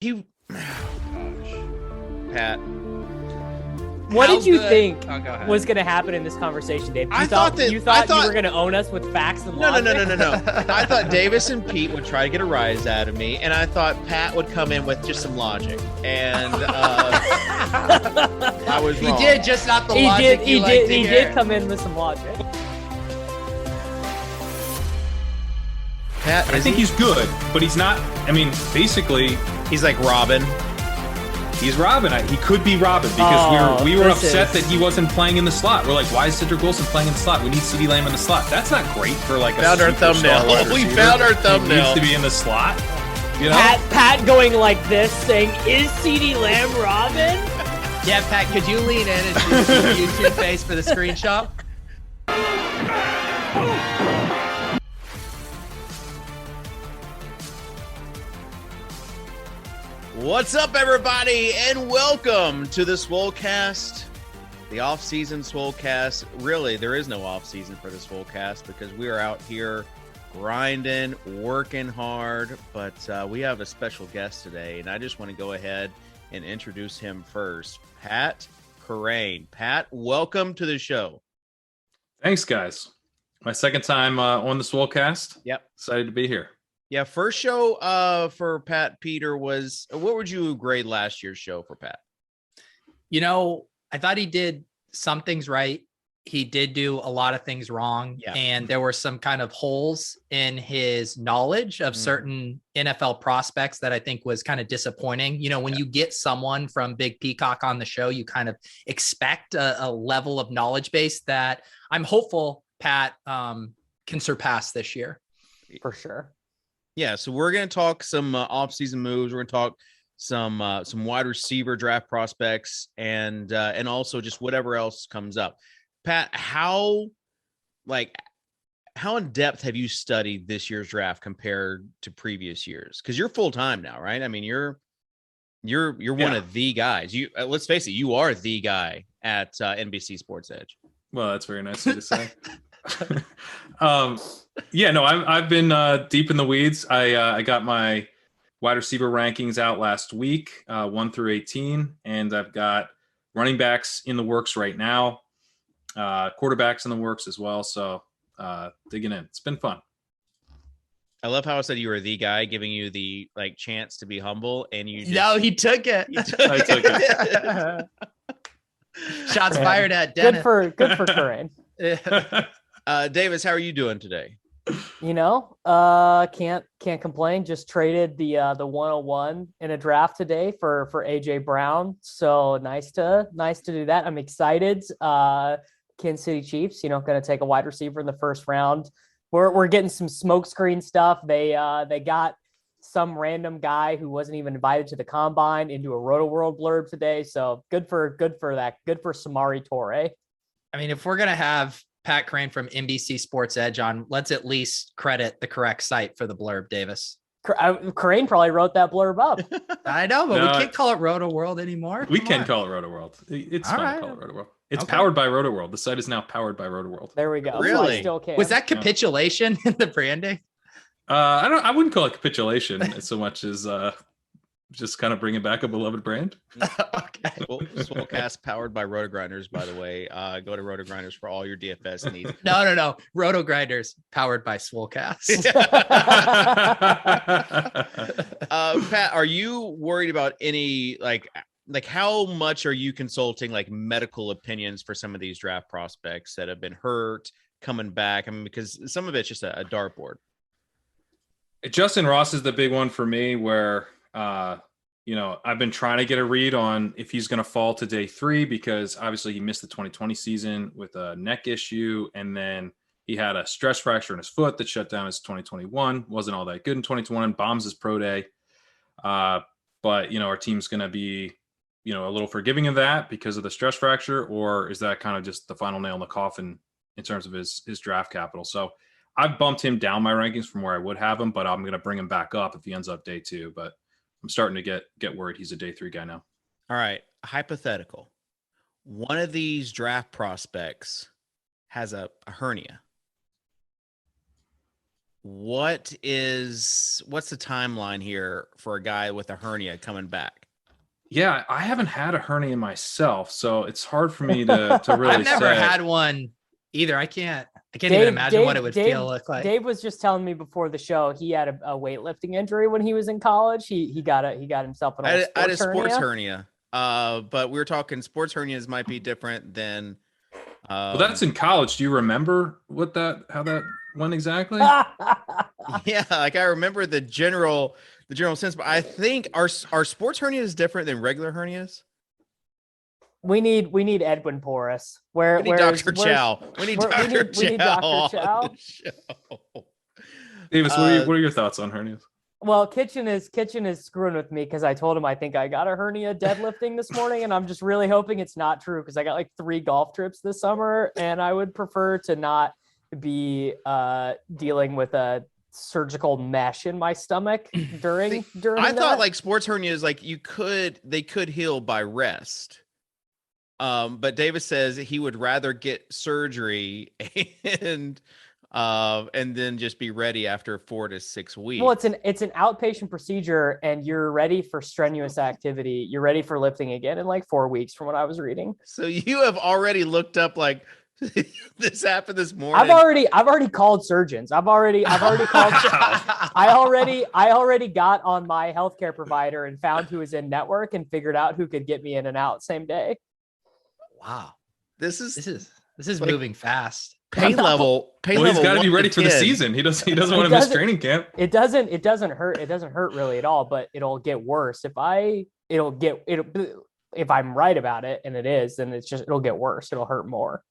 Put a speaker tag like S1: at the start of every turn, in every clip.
S1: He, gosh, Pat.
S2: What did you think
S3: Oh,
S2: was going to happen in this conversation, Dave?
S1: I thought
S2: you were going to own us with facts and logic?
S1: No. I thought Davis and Pete would try to get a rise out of me, and I thought Pat would come in with just some logic. And I was wrong.
S3: He did, just not the logic
S2: He did come in with some logic.
S1: Pat,
S4: I think he's good, but he's not. I mean, basically,
S1: he's like Robin.
S4: He's Robin. He could be Robin because we were upset that he wasn't playing in the slot. We're like, why is Cedric Wilson playing in the slot? We need CeeDee Lamb in the slot. That's not great for like a
S1: found our thumbnail. We found our thumbnail.
S4: He needs to be in the slot. You know?
S2: Pat going like this, saying, "Is CeeDee Lamb Robin?"
S3: Yeah, Pat, could you lean in and do the YouTube face for the screenshot?
S1: What's up, everybody, and welcome to the Swolecast, the off-season Swolecast. Really, there is no off-season for the Swolecast because we are out here grinding, working hard, but we have a special guest today, and I just want to go ahead and introduce him first. Pat Kerrane. Pat, welcome to the show.
S4: Thanks, guys. My second time on the Swolecast.
S1: Yep.
S4: Excited to be here.
S1: Yeah, first show for Pat Peter was, what would you grade last year's show for Pat?
S3: You know, I thought he did some things right. He did do a lot of things wrong.
S1: Yeah.
S3: And there were some kind of holes in his knowledge of certain NFL prospects that I think was kind of disappointing. You know, when you get someone from Big Peacock on the show, you kind of expect a level of knowledge base that I'm hopeful Pat can surpass this year.
S2: For sure.
S1: Yeah, so we're going to talk some off-season moves. We're going to talk some wide receiver draft prospects and also just whatever else comes up. Pat, how in depth have you studied this year's draft compared to previous years? Because you're full time now, right? I mean, you're one of the guys. You let's face it, you are the guy at NBC Sports Edge.
S4: Well, that's very nice of you to say. I've been deep in the weeds. I got my wide receiver rankings out last week, 1 through 18, and I've got running backs in the works right now, quarterbacks in the works as well. So digging in, it's been fun.
S1: I love how I said you were the guy, giving you the chance to be humble, and you just,
S3: No, he took it.
S4: I took it.
S3: Shots fired at Dennis.
S2: Good for Kerrane.
S1: Davis, how are you doing today?
S2: You know, can't complain. Just traded the 101 in a draft today for AJ Brown. So nice to do that. I'm excited. Kansas City Chiefs, going to take a wide receiver in the first round. We're getting some smokescreen stuff. They got some random guy who wasn't even invited to the combine into a RotoWorld blurb today. So good for that. Good for Samori Toure.
S3: I mean, if we're going to have Pat Kerrane from NBC Sports Edge on, let's at least credit the correct site for the blurb, Davis.
S2: Kerrane probably wrote that blurb up.
S3: I know, but we can't call it RotoWorld anymore.
S4: We can call it RotoWorld. It's
S3: All
S4: fun
S3: right.
S4: to call it RotoWorld. It's powered by RotoWorld. The site is now powered by RotoWorld.
S2: There we go.
S1: Really?
S2: So I still can.
S3: Was that capitulation in the branding?
S4: I wouldn't call it capitulation so much as just kind of bringing back a beloved brand.
S3: Okay.
S1: Well, Swolecast powered by RotoGrinders, by the way. Go to RotoGrinders for all your DFS needs.
S3: No. RotoGrinders powered by Swolecast.
S1: Pat, are you worried about any like how much are you consulting medical opinions for some of these draft prospects that have been hurt, coming back? I mean, because some of it's just a dartboard.
S4: Justin Ross is the big one for me where, I've been trying to get a read on if he's going to fall to day 3 because obviously he missed the 2020 season with a neck issue. And then he had a stress fracture in his foot that shut down his 2021. Wasn't all that good in 2021. Bombs his pro day. But, our team's going to be, a little forgiving of that because of the stress fracture, or is that kind of just the final nail in the coffin in terms of his draft capital? So I've bumped him down my rankings from where I would have him, but I'm going to bring him back up if he ends up day 2. But I'm starting to get worried he's a day 3 guy now.
S1: All right. Hypothetical. One of these draft prospects has a hernia. what's the timeline here for a guy with a hernia coming back?
S4: Yeah, I haven't had a hernia myself, so it's hard for me to really
S3: I've never
S4: say.
S3: had one either. I can't even imagine what it would look like.
S2: Dave was just telling me before the show he had a weightlifting injury when he was in college. He got himself an old
S1: I had a sports
S2: hernia.
S1: but we were talking sports hernias might be different than.
S4: Well, that's in college. Do you remember how that went exactly?
S1: Yeah, like I remember the general sense, but I think our sports hernias different than regular hernias.
S2: We need Edwin Porras.
S1: We need Dr. Chow. We need Dr. Chow.
S4: Davis, what are your thoughts on hernias?
S2: Well, Kitchen is screwing with me because I told him I think I got a hernia deadlifting this morning, and I'm just really hoping it's not true because I got like 3 golf trips this summer, and I would prefer to not be dealing with a surgical mesh in my stomach during
S1: I thought like sports hernias, like they could heal by rest. But Davis says he would rather get surgery and then just be ready after 4 to 6 weeks.
S2: Well, it's an outpatient procedure, and you're ready for strenuous activity. You're ready for lifting again in like 4 weeks, from what I was reading.
S1: So you have already looked up like this happened this morning.
S2: I've already called surgeons. I've already called. I already got on my healthcare provider and found who was in network and figured out who could get me in and out same day.
S3: Wow,
S1: this is
S3: like, moving fast.
S1: Pain level.
S4: Well, he's got to be ready for the season. He doesn't want to miss training camp.
S2: It doesn't hurt. It doesn't hurt really at all, but it'll get worse if I'm right about it, and it is, then it'll get worse. It'll hurt more.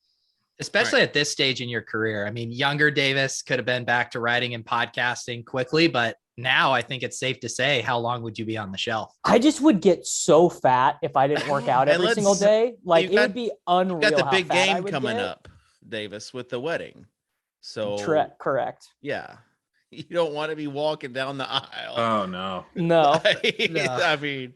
S3: Especially at this stage in your career. I mean, younger Davis could have been back to writing and podcasting quickly, but now I think it's safe to say, how long would you be on the shelf?
S2: I just would get so fat if I didn't work out every single day. Like it would be unreal.
S1: You got the big game coming up, Davis, with the wedding. So
S2: correct.
S1: Yeah. You don't want to be walking down the aisle.
S4: Oh no.
S2: No.
S1: I mean,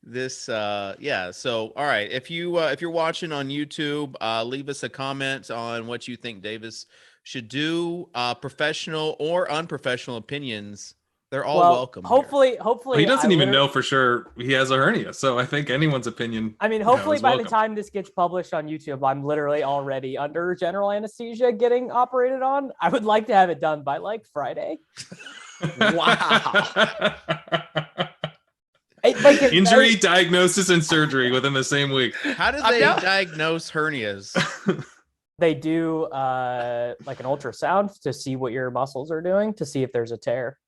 S1: this so all right, if you're watching on YouTube, leave us a comment on what you think Davis should do. Professional or unprofessional opinions, they're all welcome.
S2: Hopefully
S4: well, he doesn't even know for sure he has a hernia, so I think anyone's opinion,
S2: I mean, hopefully by the time this gets published on YouTube, I'm literally already under general anesthesia getting operated on. I would like to have it done by like Friday.
S1: Wow.
S4: Injury, diagnosis, and surgery within the same week.
S1: How do they diagnose hernias?
S2: They do like an ultrasound to see what your muscles are doing, to see if there's a tear.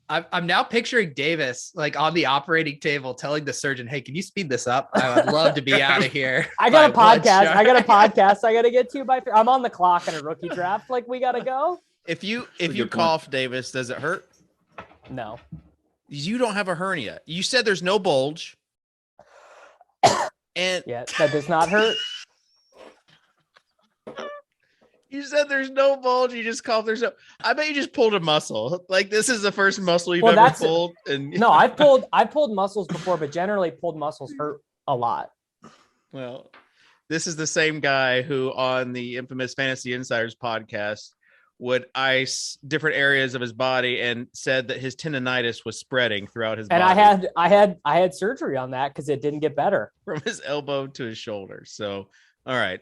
S3: I'm now picturing Davis like on the operating table telling the surgeon, "Hey, can you speed this up? I would love to be out of here."
S2: I got a podcast. I got to get to I'm on the clock in a rookie draft. Like, we got to go.
S1: If you cough, Davis, does it hurt?
S2: No.
S1: You don't have a hernia. You said there's no bulge. And
S2: yeah, that does not hurt.
S1: You said there's no bulge. You just coughed. I bet you just pulled a muscle. Like, this is the first muscle you've ever pulled. And
S2: no, I've pulled muscles before, but generally pulled muscles hurt a lot.
S1: Well, this is the same guy who on the infamous Fantasy Insiders podcast would ice different areas of his body and said that his tendonitis was spreading throughout his body.
S2: And I had surgery on that because it didn't get better.
S1: From his elbow to his shoulder. So, all right.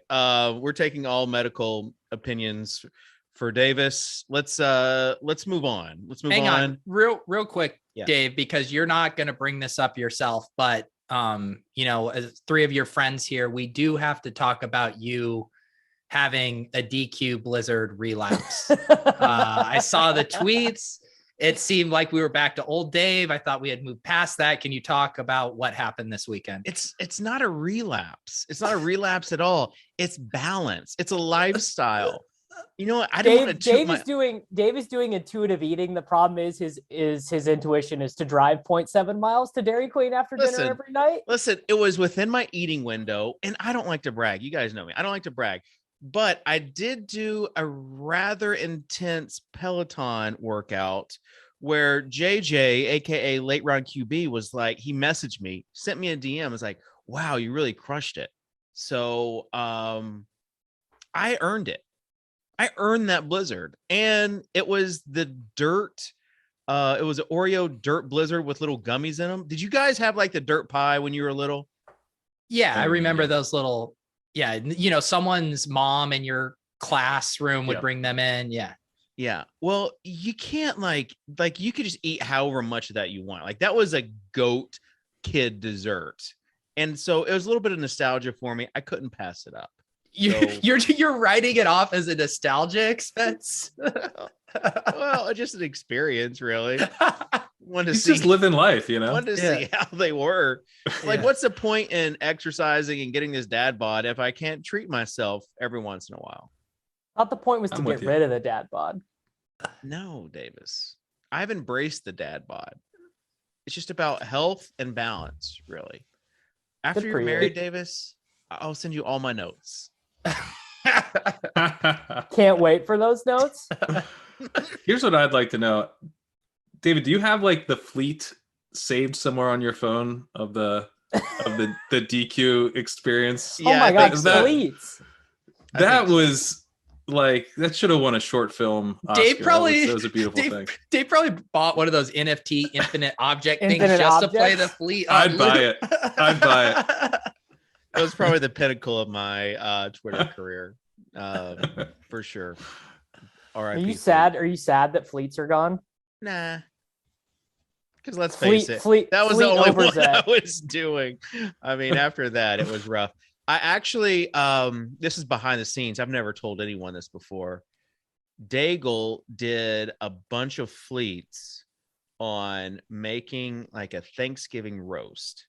S1: We're taking all medical opinions for Davis. Let's move on. Hang on.
S3: Real quick, yeah. Dave, because you're not going to bring this up yourself, but as 3 of your friends here, we do have to talk about you having a DQ Blizzard relapse. I saw the tweets. It seemed like we were back to old Dave. I thought we had moved past that. Can you talk about what happened this weekend?
S1: It's not a relapse. It's not a relapse at all. It's balance. It's a lifestyle. You know what?
S2: Dave is doing intuitive eating. The problem is his intuition is to drive 0.7 miles to Dairy Queen after dinner every night.
S1: Listen, it was within my eating window, and I don't like to brag. You guys know me. I don't like to brag. But I did do a rather intense Peloton workout where JJ, aka Late Round QB, was like, he messaged me, sent me a DM, was like, "Wow, you really crushed it." So I earned it. I earned that blizzard, and it was the dirt. It was an Oreo dirt blizzard with little gummies in them. Did you guys have like the dirt pie when you were little?
S3: Yeah, I
S4: Oh,
S3: remember
S4: yeah.
S3: those little, someone's mom in your classroom would
S4: Yeah.
S3: bring them in. Yeah.
S1: Yeah. Well, you can't like you could just eat however much of that you want. Like that was a goat kid dessert. And so it was a little bit of nostalgia for me. I couldn't pass it up.
S3: You're writing it off as a nostalgia expense.
S1: Well, just an experience, really. Wanted to
S4: He's
S1: see
S4: just living life,
S1: wanted to see how they were. Like,
S3: Yeah.
S1: what's the point in exercising and getting this dad bod if I can't treat myself every once in a while?
S2: Thought the point was to
S4: I'm
S2: get
S4: with you.
S2: rid of the dad bod.
S1: No, Davis. I've embraced the dad bod. It's just about health and balance, really. After
S2: Good
S1: you're
S2: for you.
S1: married, Davis, I'll send you all my notes.
S2: Can't wait for those notes.
S4: Here's what I'd like to know. David, do you have like the fleet saved somewhere on your phone of the DQ experience?
S1: Yeah,
S2: oh my
S1: I
S2: god,
S1: think so.
S2: fleets.
S1: I
S4: That
S1: think so.
S4: was like that should have won a short film.
S3: Dave
S4: Oscar.
S3: probably-
S4: that was a beautiful thing.
S3: Dave probably bought one of those NFT infinite object things
S2: Infinite
S3: just to play
S2: objects?
S3: the fleet.
S4: I'd buy it. I'd buy it.
S1: It was probably the pinnacle of my Twitter career, for sure. All right.
S2: Are you sad? Are you sad that fleets are gone?
S1: Nah. Because let's face it,
S2: Fleet.
S1: that was
S2: fleet
S1: the only one
S2: Overzet.
S1: I was doing. I mean, after that, it was rough. I actually, this is behind the scenes. I've never told anyone this before. Daigle did a bunch of fleets on making like a Thanksgiving roast.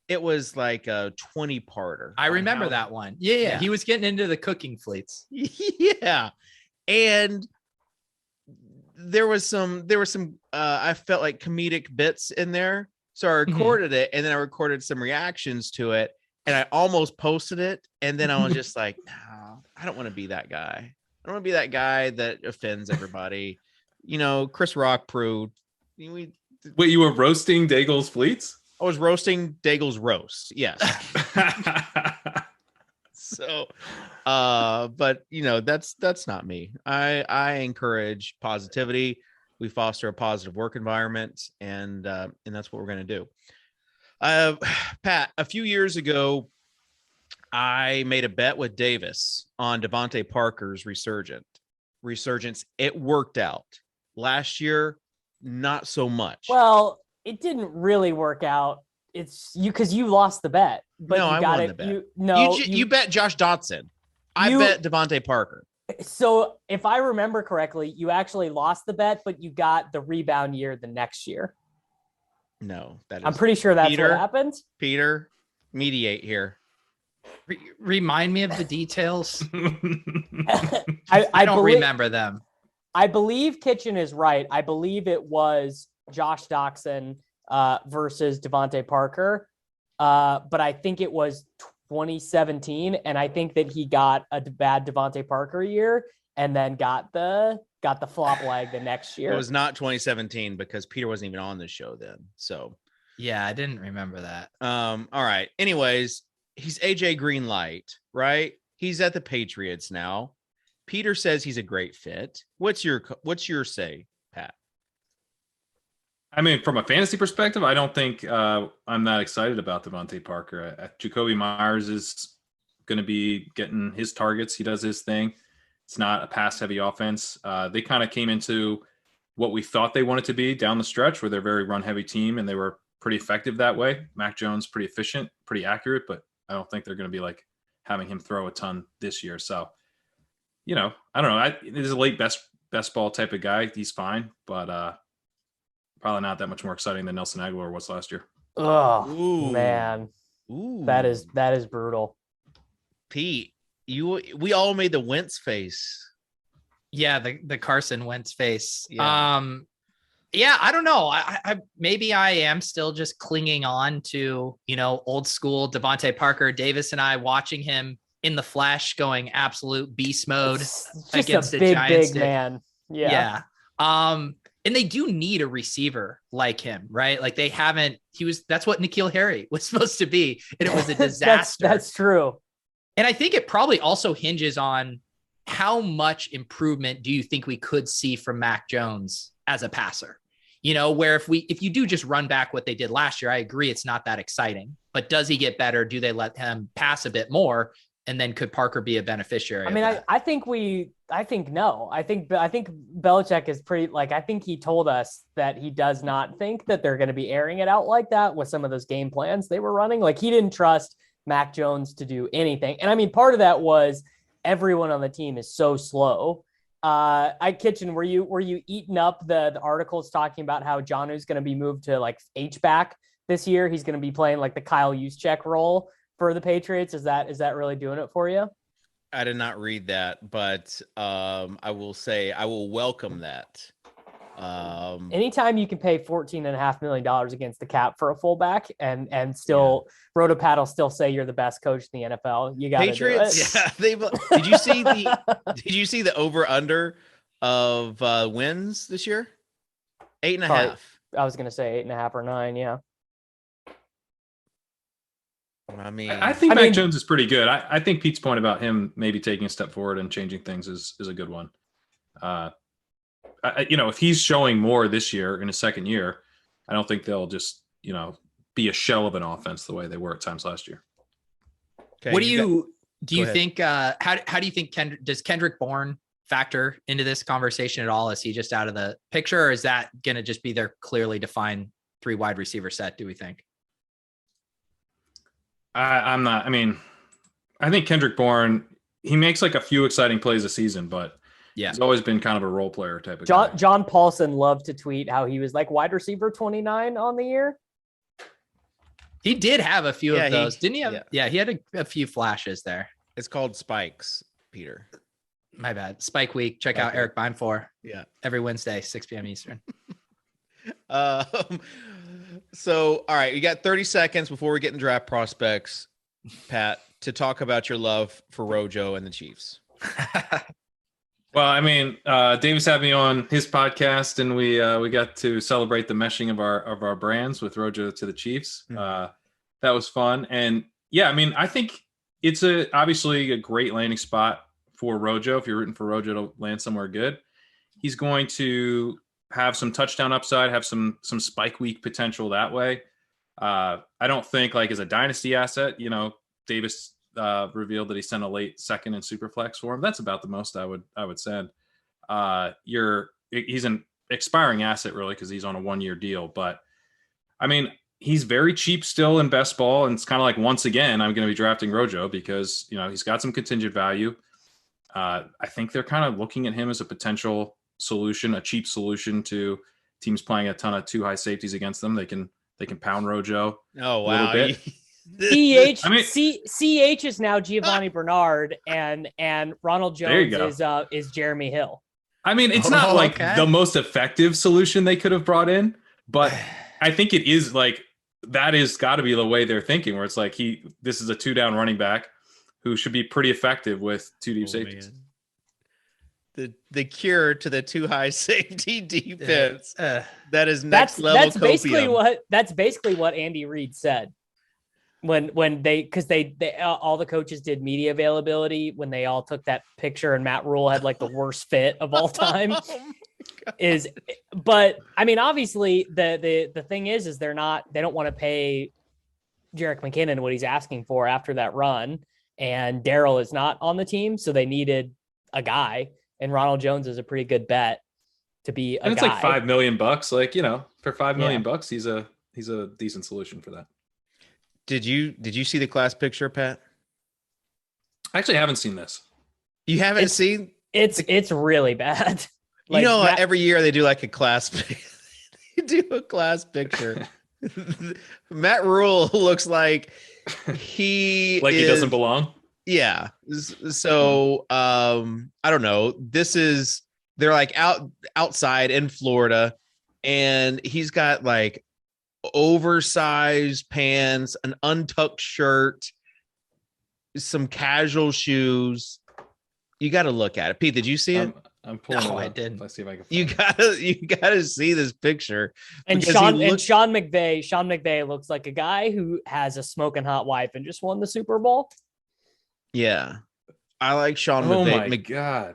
S1: It was like a 20-parter.
S3: I
S1: on
S3: remember
S1: how-
S3: that one. Yeah,
S1: Yeah.
S3: He was getting into the cooking fleets.
S1: Yeah. And there was some I felt like comedic bits in there. So I recorded it, and then I recorded some reactions to it, and I almost posted it. And then I was just like, no, I don't want to be that guy. I don't want to be that guy that offends everybody. Chris Rock proved
S4: Wait, you were roasting Daigle's fleets?
S1: I was roasting Daigle's roast. Yes. So, but that's not me. I encourage positivity. We foster a positive work environment, and that's what we're going to do. Pat, a few years ago, I made a bet with Davis on Devontae Parker's resurgence. It worked out. Last year, not so much.
S2: Well, it didn't really work out. It's you because you lost the bet, but
S1: No,
S2: you
S1: I
S2: got
S1: won
S2: it.
S1: the bet.
S2: You
S1: you bet Josh Dotson. I
S2: You-
S1: bet Devontae Parker.
S2: So if I remember correctly, you actually lost the bet, but you got the rebound year the next year.
S1: No, that is
S2: I'm pretty sure that's
S1: Peter?
S2: what happened.
S1: Peter. Mediate here.
S3: Remind me of the details.
S2: I
S3: I don't
S2: believe,
S3: remember them.
S2: I believe Kitchen is right. I believe it was Josh Doxson versus Devontae Parker. But I think it was 2017, and I think that he got a bad Devontae Parker year and then got the flop leg the next year.
S1: It was not 2017 because Peter wasn't even on the show then. So,
S3: Yeah, I didn't remember that.
S1: all right. Anyways, he's AJ Greenlight, right? He's at the Patriots now. Peter says he's a great fit. What's your say, Pat?
S4: I mean, from a fantasy perspective, I don't think I'm that excited about Devontae Parker. Jacoby Myers is going to be getting his targets. He does his thing. It's not a pass-heavy offense. They kind of came into what we thought they wanted to be down the stretch, where they're a very run-heavy team, and they were pretty effective that way. Mac Jones, pretty efficient, pretty accurate, but I don't think they're going to be like having him throw a ton this year. So, I don't know. He's a late best ball type of guy. He's fine, but probably not that much more exciting than Nelson Aguilar was last year.
S2: Oh
S1: Ooh.
S2: man,
S1: Ooh,
S2: that is brutal.
S1: Pete. We all made the Wentz face.
S3: Yeah, the Carson Wentz face.
S1: Yeah.
S3: Yeah, I don't know. I maybe I am still just clinging on to, old school Devontae Parker. Davis and I watching him in the flesh going absolute beast mode
S2: It's just
S3: against
S2: a
S3: the Giants.
S2: big man. Yeah.
S3: And they do need a receiver like him, right? Like that's what N'Keal Harry was supposed to be. And it was a disaster.
S2: that's true.
S3: And I think it probably also hinges on how much improvement do you think we could see from Mac Jones as a passer? Where if you do just run back what they did last year, I agree it's not that exciting, but does he get better? Do they let him pass a bit more? And then could Parker be a beneficiary?
S2: I mean, I think no. I think Belichick is pretty, I think he told us that he does not think that they're going to be airing it out like that with some of those game plans they were running. Like, he didn't trust Mac Jones to do anything. And I mean, part of that was everyone on the team is so slow. Kitchen, were you eating up the articles talking about how Jonnu's going to be moved to H-back this year? He's going to be playing the Kyle Juszczyk role for the Patriots. Is that really doing it for you?
S1: I did not read that, but I will say I will welcome that.
S2: Anytime you can pay $14.5 million against the cap for a fullback and still Rotopat will still say you're the best coach in the NFL, you got to do it.
S1: Yeah, did you see the over under of wins this year? 8.5.
S2: I was gonna say 8.5 or 9. Yeah.
S1: I
S4: think Mac Jones is pretty good. I think Pete's point about him maybe taking a step forward and changing things is a good one. If he's showing more this year in his second year, I don't think they'll just, be a shell of an offense the way they were at times last year.
S3: Okay, what do you think? How do you think does Kendrick Bourne factor into this conversation at all? Is he just out of the picture, or is that going to just be their clearly defined 3 wide receiver set? Do we think?
S4: I'm not. I mean, I think Kendrick Bourne, he makes a few exciting plays a season, but he's always been kind of a role player type of guy.
S2: John Paulson loved to tweet how he was wide receiver 29 on the year.
S3: He did have a few of those, didn't he? He had a few flashes there.
S1: It's called Spikes, Peter.
S3: My bad. Spike Week. Check out Eric Binefor.
S1: Yeah.
S3: Every Wednesday, 6 p.m. Eastern.
S1: So, all right, you got 30 seconds before we get in draft prospects, Pat, to talk about your love for Rojo and the Chiefs.
S4: Well, I mean, Davis had me on his podcast, and we got to celebrate the meshing of our brands with Rojo to the Chiefs. Mm-hmm. That was fun, and I mean, I think it's obviously a great landing spot for Rojo. If you're rooting for Rojo to land somewhere good, he's going to have some touchdown upside, have some spike week potential that way. I don't think as a dynasty asset, Davis revealed that he sent a late second in Superflex for him. That's about the most I would send. He's an expiring asset really, because he's on a 1-year deal. But I mean, he's very cheap still in best ball, and it's kind of once again I'm going to be drafting Rojo because he's got some contingent value. I think they're kind of looking at him as a potential solution, a cheap solution to teams playing a ton of 2 high safeties against them. They can pound Rojo.
S1: Oh wow.
S4: A little bit.
S2: CH is now Giovanni Bernard, and Ronald Jones is Jeremy Hill.
S4: I mean, it's not the most effective solution they could have brought in, but I think it is that is got to be the way they're thinking, where it's this is a 2-down running back who should be pretty effective with 2 deep safeties. Man.
S1: The cure to the 2 high safety defense. That is next level.
S2: That's basically what Andy Reid said when they all the coaches did media availability when they all took that picture and Matt Rule had the worst fit of all time. But I mean, obviously the thing is they don't want to pay Jerick McKinnon what he's asking for after that run, and Darryl is not on the team, so they needed a guy. And Ronald Jones is a pretty good bet to be a guy.
S4: It's $5 million. For $5 million, he's a decent solution for that.
S1: Did you see the class picture, Pat?
S4: I actually haven't seen this.
S1: You haven't seen?
S2: It's really bad.
S1: Every year they do a class. They do a class picture. Matt Rule looks like he
S4: doesn't belong.
S1: Yeah. So, I don't know. They're outside in Florida, and he's got oversized pants, an untucked shirt, some casual shoes. You got to look at it. Pete, did you see it?
S4: I'm pulling it up.
S3: I did.
S4: Let's see if I can
S1: find you gotta see this picture.
S2: And Sean McVay looks like a guy who has a smoking hot wife and just won the Super Bowl.
S1: Yeah. I like Sean
S4: Oh
S1: McVay.
S4: my God.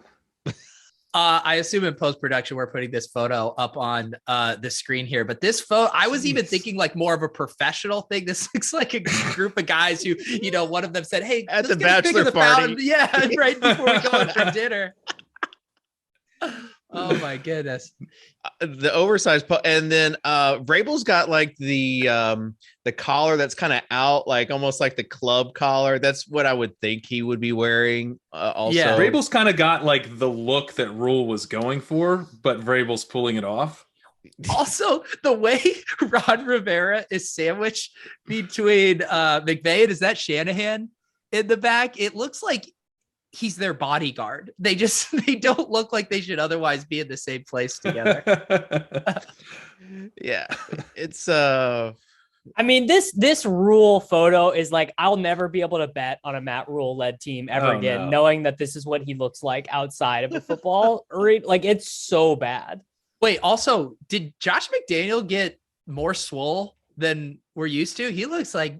S3: I assume in post-production, we're putting this photo up on the screen here, but this photo, I was even thinking like more of a professional thing. This looks like a group of guys who, one of them said, "Hey,
S1: At
S3: let's
S1: the
S3: get a pic of
S1: bachelor
S3: the
S1: party."
S3: fountain." Yeah, right before we go in for dinner. Oh my goodness.
S1: The oversized and then Vrabel's got like the collar that's kind of out, like almost like the club collar. That's what I would think he would be wearing. Also,
S3: Yeah.
S4: Vrabel's kind of got like the look that Rule was going for, but Vrabel's pulling it off.
S3: Also, the way Ron Rivera is sandwiched between McVay, is that Shanahan in the back? It looks like he's their bodyguard. They don't look like they should otherwise be in the same place together.
S1: Yeah, it's
S2: I mean, this Rule photo is like, I'll never be able to bet on a Matt Rule led team ever again,
S4: no.
S2: knowing that this is what he looks like outside of a football arena. Like, it's so bad.
S3: Wait, also, did Josh McDaniel get more swole than we're used to? He looks like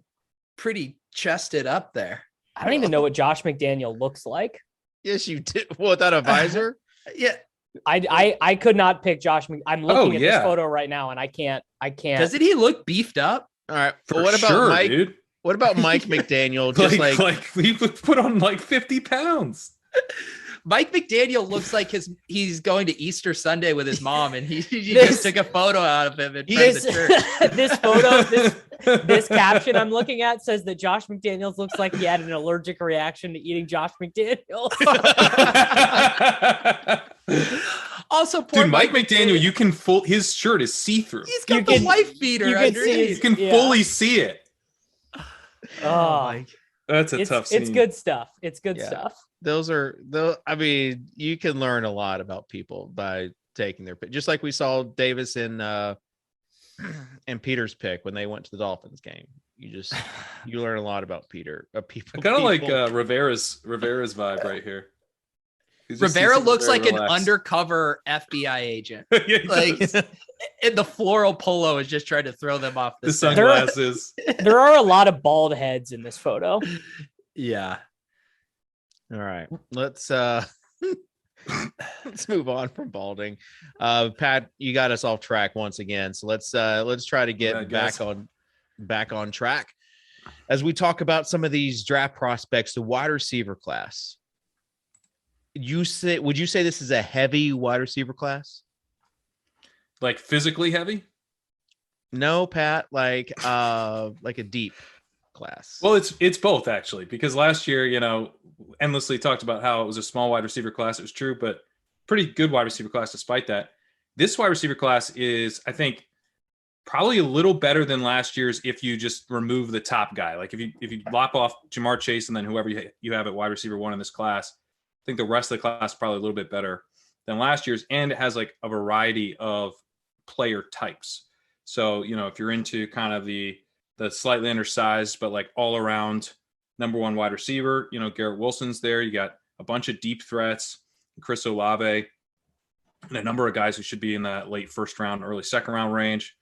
S3: pretty chested up there.
S2: I don't even know what Josh McDaniel looks like.
S1: yes, you did. Without a visor.
S3: Yeah.
S2: I could not pick Josh. I'm looking at this
S4: yeah.
S2: photo right now, and I can't.
S3: Doesn't he look beefed up?
S1: All right.
S4: For
S1: What about
S4: sure,
S1: Mike?
S4: dude.
S1: What about Mike McDaniel? Just
S4: like he put on like 50 pounds.
S3: Mike McDaniel looks like he's going to Easter Sunday with his mom, and he just took a photo out of him in front of the church.
S2: This photo, this caption I'm looking at says that Josh McDaniels looks like he had an allergic reaction to eating Josh McDaniels.
S3: Also, poor
S4: Dude, Mike McDaniel, you can his shirt is see-through.
S3: He's got the wife beater
S2: you can see
S3: underneath.
S2: his-
S4: You can
S2: yeah.
S4: fully see it.
S2: Oh,
S4: That's a tough scene.
S2: it's good stuff. It's good
S1: Yeah.
S2: stuff.
S1: I mean, you can learn a lot about people by taking their pick. Just like we saw Davis and Peter's pick when they went to the Dolphins game. You learn a lot about people.
S4: I kind of like Rivera's vibe right here.
S3: Rivera looks like an undercover FBI agent. Like, and the floral polo is just trying to throw them off
S4: the
S3: scent.
S4: sunglasses.
S2: There are a lot of bald heads in this photo.
S3: Yeah.
S1: All right, let's move on from balding. Pat, you got us off track once again, so let's try to get back on track as we talk about some of these draft prospects, the wide receiver class. Would you say this is a heavy wide receiver class?
S4: Like physically heavy?
S1: No, Pat, like a deep class.
S4: Well, it's both actually, because last year, endlessly talked about how it was a small wide receiver class. It was true, but pretty good wide receiver class despite that. This wide receiver class is, I think, probably a little better than last year's if you just remove the top guy. Like if you lop off Jamar Chase and then whoever you have at wide receiver one in this class, I think the rest of the class is probably a little bit better than last year's, and it has like a variety of player types. So, if you're into kind of the slightly undersized, but like all around number one wide receiver, Garrett Wilson's there. You got a bunch of deep threats, Chris Olave, and a number of guys who should be in that late first round, early second round range.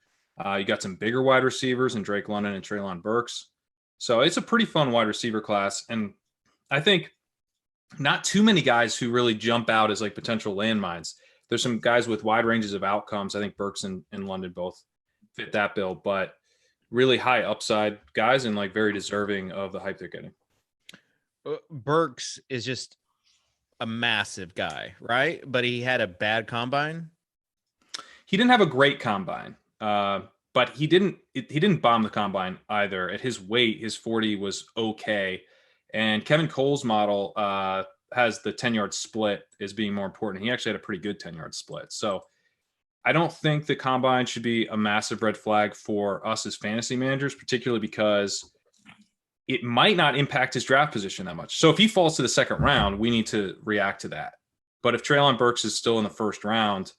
S4: You got some bigger wide receivers in Drake London and Treylon Burks. So it's a pretty fun wide receiver class. And I think not too many guys who really jump out as like potential landmines. There's some guys with wide ranges of outcomes. I think Burks and London both fit that bill, but really high upside guys and like very deserving of the hype they're getting.
S1: Burks is just a massive guy, right? But he had a bad combine.
S4: He didn't have a great combine, but he didn't bomb the combine either. At his weight, his 40 was okay. And Kevin Cole's model has the 10-yard split as being more important. He actually had a pretty good 10-yard split. So I don't think the combine should be a massive red flag for us as fantasy managers, particularly because it might not impact his draft position that much. So if he falls to the second round, we need to react to that. But if Treylon Burks is still in the first round,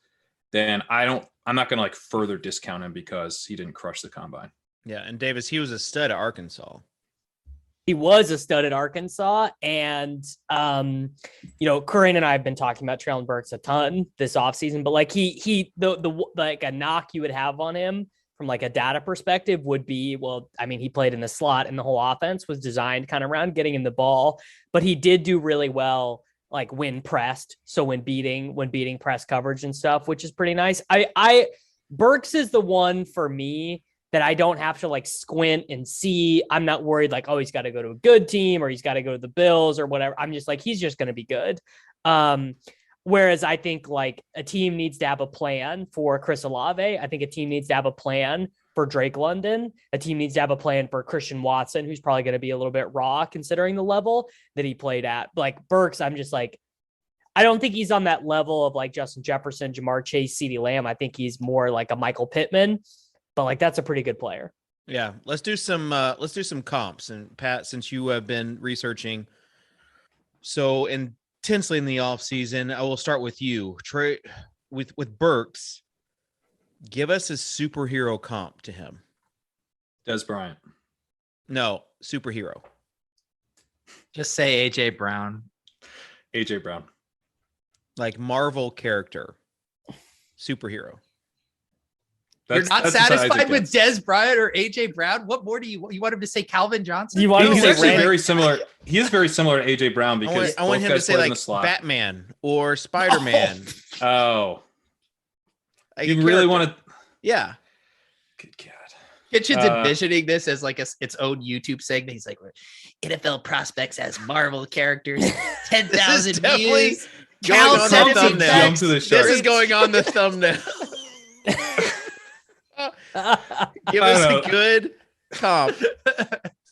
S4: then I'm not going to like further discount him because he didn't crush the combine.
S1: Yeah. And Davis, he was a stud at Arkansas.
S2: He was a stud at Arkansas, and Kerrane and I have been talking about Treylon Burks a ton this offseason, but like the like a knock you would have on him from like a data perspective would be, well, I mean, he played in the slot and the whole offense was designed kind of around getting him the ball, but he did do really well, like when pressed. So when beating press coverage and stuff, which is pretty nice. Burks is the one for me that I don't have to like squint and see. I'm not worried like, oh, he's got to go to a good team or he's got to go to the Bills or whatever. I'm just like, he's just going to be good. Whereas I think like a team needs to have a plan for Chris Olave. I think a team needs to have a plan for Drake London. A team needs to have a plan for Christian Watson, who's probably going to be a little bit raw considering the level that he played at. Like Burks, I'm just like, I don't think he's on that level of like Justin Jefferson, Jamar Chase, CeeDee Lamb. I think he's more like a Michael Pittman, but like that's a pretty good player.
S1: Yeah, let's do some comps. And Pat, since you have been researching so intensely in the offseason, I will start with you. Trey, with Burks, give us a superhero comp to him.
S4: Des Bryant.
S1: No, superhero.
S3: Just say AJ Brown.
S4: AJ Brown.
S1: Like Marvel character. Superhero.
S3: You're not satisfied with Des Bryant or AJ Brown? What more do you want him to say? Calvin Johnson?
S2: You want him to
S4: He's
S2: say
S4: actually
S2: Randy?
S4: very similar. He is very similar to AJ Brown because
S1: I want him to say like Batman or Spider-Man.
S4: Oh.
S1: Like
S4: you really want to?
S1: Yeah.
S4: Good God.
S3: Kitchen's envisioning this as like its own YouTube segment. He's like, NFL prospects as Marvel characters, 10,000 views.
S1: Going on the thumbnail.
S4: This
S1: is going on the thumbnail. Give us a good comp.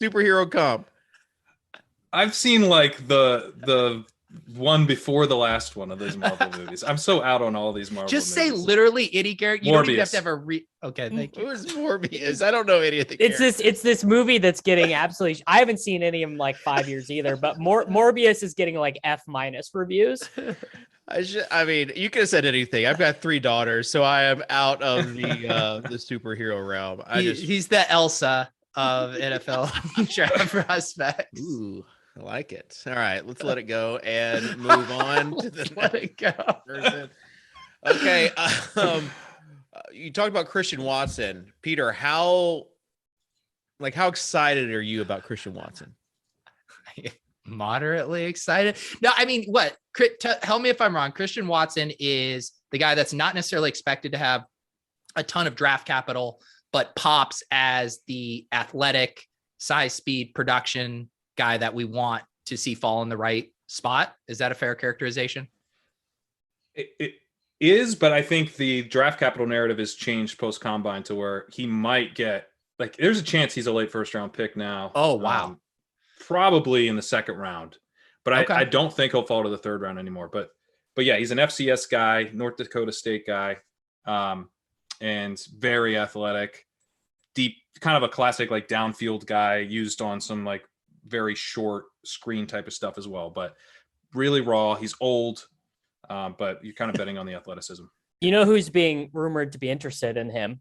S1: Superhero comp.
S4: I've seen like the one before the last one of those Marvel movies. I'm so out on all these Marvel
S3: Just
S4: movies.
S3: say literally any character. You don't even have to have a Okay, thank you.
S1: Who is Morbius? I don't know any of the
S2: It's this movie that's getting absolutely. I haven't seen any of them like 5 years either, but Morbius is getting like F- reviews.
S1: I mean, you could have said anything. I've got 3 daughters, so I am out of the superhero realm.
S3: He's the Elsa of NFL draft prospects.
S1: Ooh, I like it. All right, let's let it go and move on to the
S3: let it go.
S1: person. Okay, you talked about Christian Watson, Peter. How excited are you about Christian Watson?
S3: Moderately excited. No, I mean, what? Tell me if I'm wrong. Christian Watson is the guy that's not necessarily expected to have a ton of draft capital, but pops as the athletic, size, speed, production guy that we want to see fall in the right spot. Is that a fair characterization?
S4: It is, but I think the draft capital narrative has changed post combine to where he might get like. There's a chance he's a late first round pick now.
S3: Oh wow.
S4: Probably in the second round, but
S3: okay.
S4: I don't think he'll fall to the third round anymore. But yeah, he's an FCS guy, North Dakota State guy, and very athletic, deep, kind of a classic like downfield guy used on some like very short screen type of stuff as well. But really raw. He's old, but you're kind of betting on the athleticism.
S2: You know who's being rumored to be interested in him?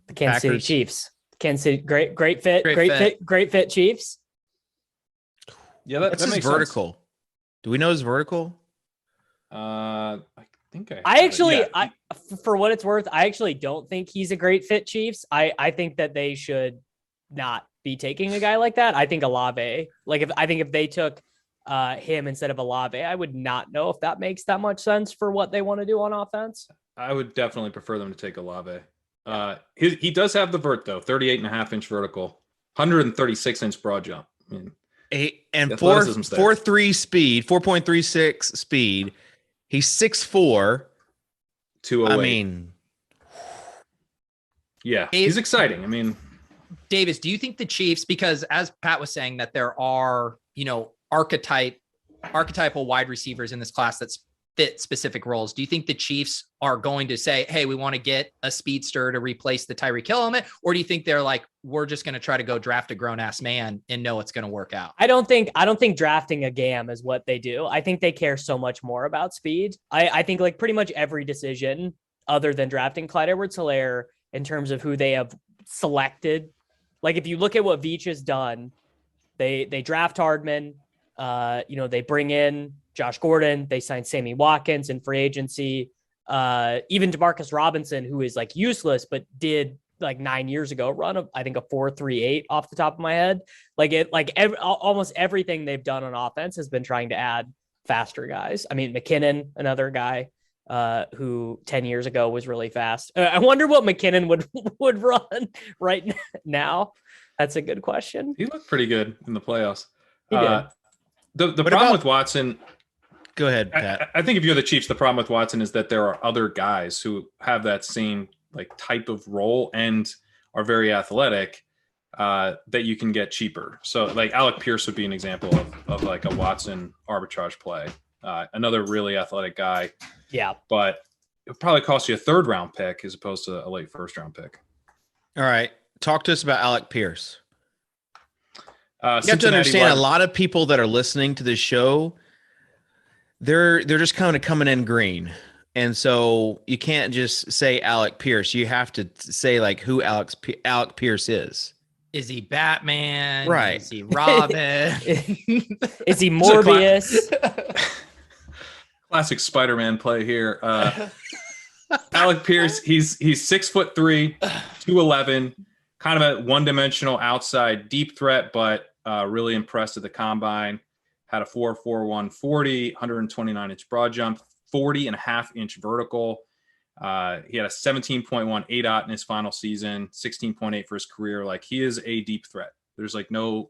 S2: The Kansas City Chiefs. Kansas City, great fit Chiefs.
S4: Yeah, that makes
S1: vertical.
S4: Sense.
S1: Do we know his vertical?
S4: I think
S2: for what it's worth, I actually don't think he's a great fit Chiefs. I think that they should not be taking a guy like that. I think Olave, if they took him instead of Olave, I would not know if that makes that much sense for what they want to do on offense.
S4: I would definitely prefer them to take Olave. He does have the vert though, 38.5-inch vertical, 136-inch broad jump. I mean,
S1: 4.3 speed, 4.36 speed. He's 6'4",
S4: 208.
S1: I mean,
S4: yeah, he's exciting. I mean,
S3: Davis, do you think the Chiefs, because as Pat was saying that there are, archetypal wide receivers in this class that's fit specific roles. Do you think the Chiefs are going to say, hey, we want to get a speedster to replace the Tyreek Hill element? Or do you think they're like, we're just going to try to go draft a grown ass man and know it's going to work out?
S2: I don't think drafting a GAM is what they do. I think they care so much more about speed. I think like pretty much every decision other than drafting Clyde Edwards-Helaire in terms of who they have selected. Like if you look at what Veach has done, they draft Hardman, they bring in Josh Gordon, they signed Sammy Watkins in free agency, even DeMarcus Robinson, who is like useless, but did like 9 years ago, I think a 4.38 off the top of my head. Almost everything they've done on offense has been trying to add faster guys. I mean, McKinnon, another guy who 10 years ago was really fast. I wonder what McKinnon would run right now. That's a good question.
S4: He looked pretty good in the playoffs.
S2: He did.
S4: The problem with Watson.
S1: Go ahead, Pat.
S4: I think if you're the Chiefs, the problem with Watson is that there are other guys who have that same like type of role and are very athletic that you can get cheaper. So like Alec Pierce would be an example of like a Watson arbitrage play. Another really athletic guy.
S2: Yeah.
S4: But it probably cost you a 3rd round pick as opposed to a late 1st round pick.
S1: All right. Talk to us about Alec Pierce. You have to
S4: Cincinnati
S1: understand, a lot of people that are listening to this show, they're just kind of coming in green. And so you can't just say Alec Pierce. You have to say like who Alec Pierce is.
S3: Is he Batman?
S1: Right.
S3: Is he Robin?
S2: Is he Morbius?
S4: Classic Spider-Man play here. Alec Pierce, he's 6'3", 211, kind of a one-dimensional outside deep threat, but really impressed at the combine. Had a 4.41 40, 129-inch broad jump, 40.5-inch vertical. He had a 17.1 ADOT in his final season, 16.8 for his career. Like, he is a deep threat. There's like no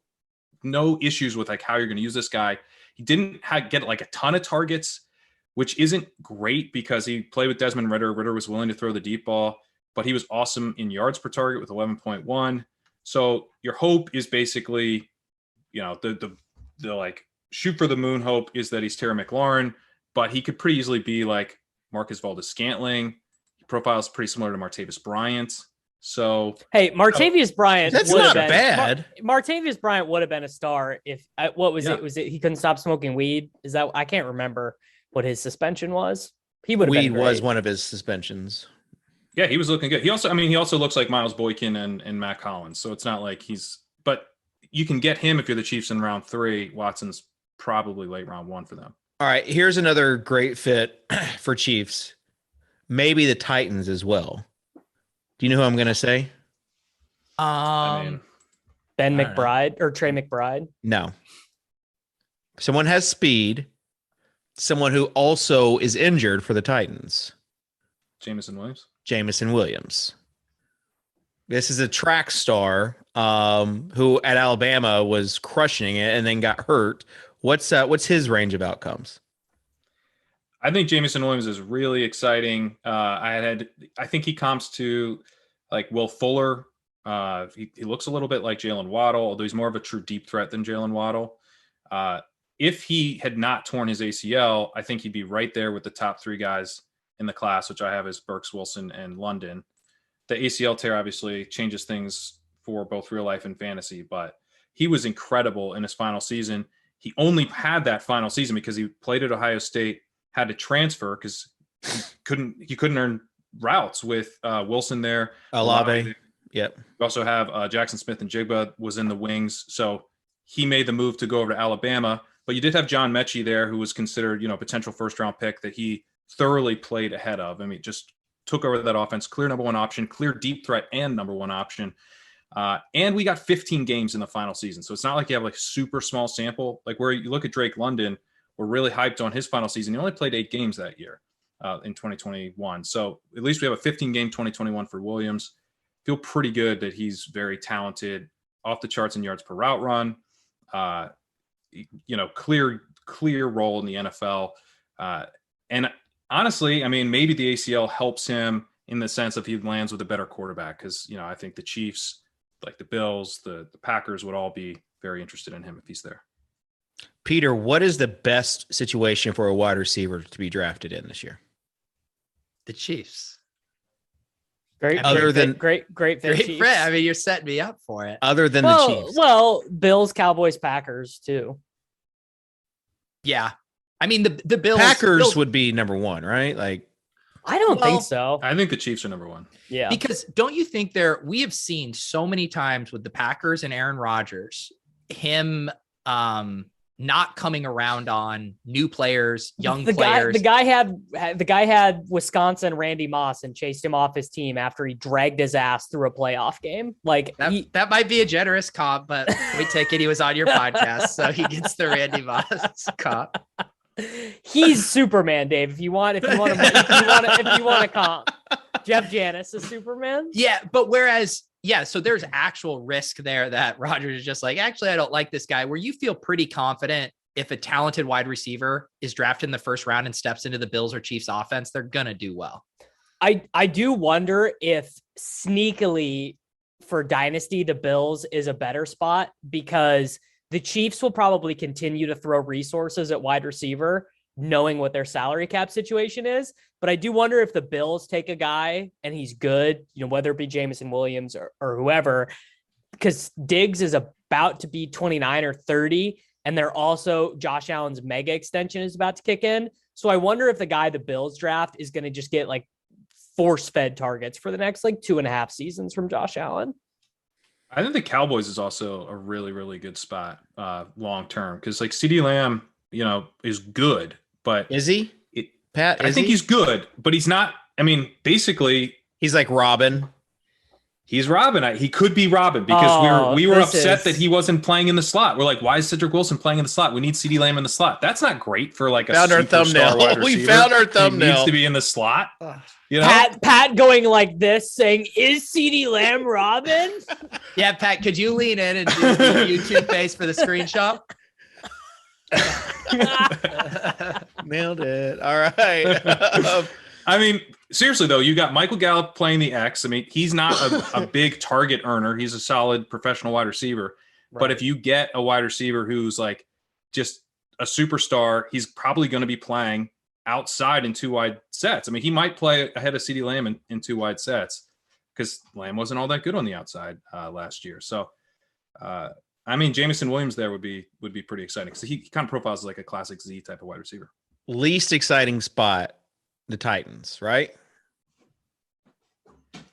S4: issues with like how you're going to use this guy. He didn't get like a ton of targets, which isn't great because he played with Desmond Ridder. Ridder was willing to throw the deep ball, but he was awesome in yards per target with 11.1. So your hope is basically, the like shoot for the moon hope is that he's Terry McLaurin, but he could pretty easily be like Marcus Valdes-Scantling. He profiles pretty similar to Martavis Bryant. So
S2: hey, Martavis Bryant.
S1: That's not bad.
S2: Martavis Bryant would have been a star if what was it? Was it he couldn't stop smoking weed? Is that I can't remember what his suspension was. He would have been
S1: Weed
S2: great.
S1: was one of his suspensions.
S4: Yeah, he was looking good. He also looks like Miles Boykin and Matt Collins. So it's not like but you can get him if you're the Chiefs in round 3. Watson's probably late round 1 for them.
S1: All right, here's another great fit for Chiefs. Maybe the Titans as well. Do you know who I'm going to say?
S2: Ben McBride or Trey McBride?
S1: No. Someone has speed. Someone who also is injured for the Titans.
S4: Jameson
S1: Williams. This is a track star who at Alabama was crushing it and then got hurt. What's his range of outcomes?
S4: I think Jameson Williams is really exciting. I think he comps to like Will Fuller. He looks a little bit like Jalen Waddle, although he's more of a true deep threat than Jalen Waddle. If he had not torn his ACL, I think he'd be right there with the top 3 guys in the class, which I have as Burks, Wilson, and London. The ACL tear obviously changes things for both real life and fantasy, but he was incredible in his final season. He only had that final season because he played at Ohio State, had to transfer because he couldn't earn routes with Wilson there.
S1: Olave. Yep.
S4: We also have Jackson Smith and Jigba was in the wings. So he made the move to go over to Alabama. But you did have John Mechie there, who was considered, potential first-round pick that he thoroughly played ahead of. I mean, just took over that offense, clear number 1 option, clear deep threat and number 1 option. And we got 15 games in the final season. So it's not like you have like super small sample. Like where you look at Drake London, we're really hyped on his final season. He only played 8 games that year in 2021. So at least we have a 15-game 2021 for Williams. Feel pretty good that he's very talented, off the charts in yards per route run. Clear role in the NFL. And honestly, I mean, maybe the ACL helps him in the sense of he lands with a better quarterback. Cause I think the Chiefs, like the Bills, the Packers would all be very interested in him if he's there.
S1: Peter, what is the best situation for a wide receiver to be drafted in this year?
S3: The Chiefs.
S2: Great fit. Chiefs.
S3: I mean, you're setting me up for it.
S1: Other than the Chiefs.
S2: Well, Bills, Cowboys, Packers too.
S3: Yeah. I mean, the Bills.
S1: Packers would be number 1, right? Like,
S2: I don't think so.
S4: I think the Chiefs are number 1.
S2: Yeah.
S3: Because don't you think we have seen so many times with the Packers and Aaron Rodgers, him not coming around on new players, young players.
S2: The guy had Wisconsin Randy Moss and chased him off his team after he dragged his ass through a playoff game. Like
S3: that might be a generous comp, but we take it. He was on your podcast, so he gets the Randy Moss comp.
S2: He's Superman, Dave. If you want to comp, Jeff Janis is Superman.
S3: Yeah, but whereas. Yeah, so there's actual risk there that Rodgers is just like, actually, I don't like this guy, where you feel pretty confident if a talented wide receiver is drafted in the first round and steps into the Bills or Chiefs offense, they're going to do well.
S2: I do wonder if sneakily for Dynasty, the Bills is a better spot because the Chiefs will probably continue to throw resources at wide receiver, knowing what their salary cap situation is. But I do wonder if the Bills take a guy and he's good, whether it be Jameson Williams or whoever, because Diggs is about to be 29 or 30. And they're also Josh Allen's mega extension is about to kick in. So I wonder if the guy the Bills draft is going to just get like force-fed targets for the next 2.5 seasons from Josh Allen.
S4: I think the Cowboys is also a really, really good spot long-term because CeeDee Lamb, is good, but
S1: is he? Pat,
S4: I think he's good, but he's not. I mean, basically,
S1: he's like Robin.
S4: He's Robin. He could be Robin because we were upset that he wasn't playing in the slot. We're like, why is Cedric Wilson playing in the slot? We need CeeDee Lamb in the slot. That's not great for a
S1: found our thumbnail. We found our thumbnail.
S4: He needs to be in the slot.
S2: Pat going like this, saying, "Is CeeDee Lamb Robin?"
S3: Yeah, Pat, could you lean in and do the YouTube face for the screenshot?
S1: Nailed it. All right.
S4: I mean, seriously though, you got Michael Gallup playing the X. I mean, he's not a big target earner. He's a solid professional wide receiver. Right. But if you get a wide receiver who's just a superstar, he's probably going to be playing outside in 2 wide sets. I mean, he might play ahead of CeeDee Lamb in 2 wide sets because Lamb wasn't all that good on the outside last year. So, I mean, Jameson Williams there would be pretty exciting because he kind of profiles like a classic Z type of wide receiver.
S1: Least exciting spot, the Titans, right?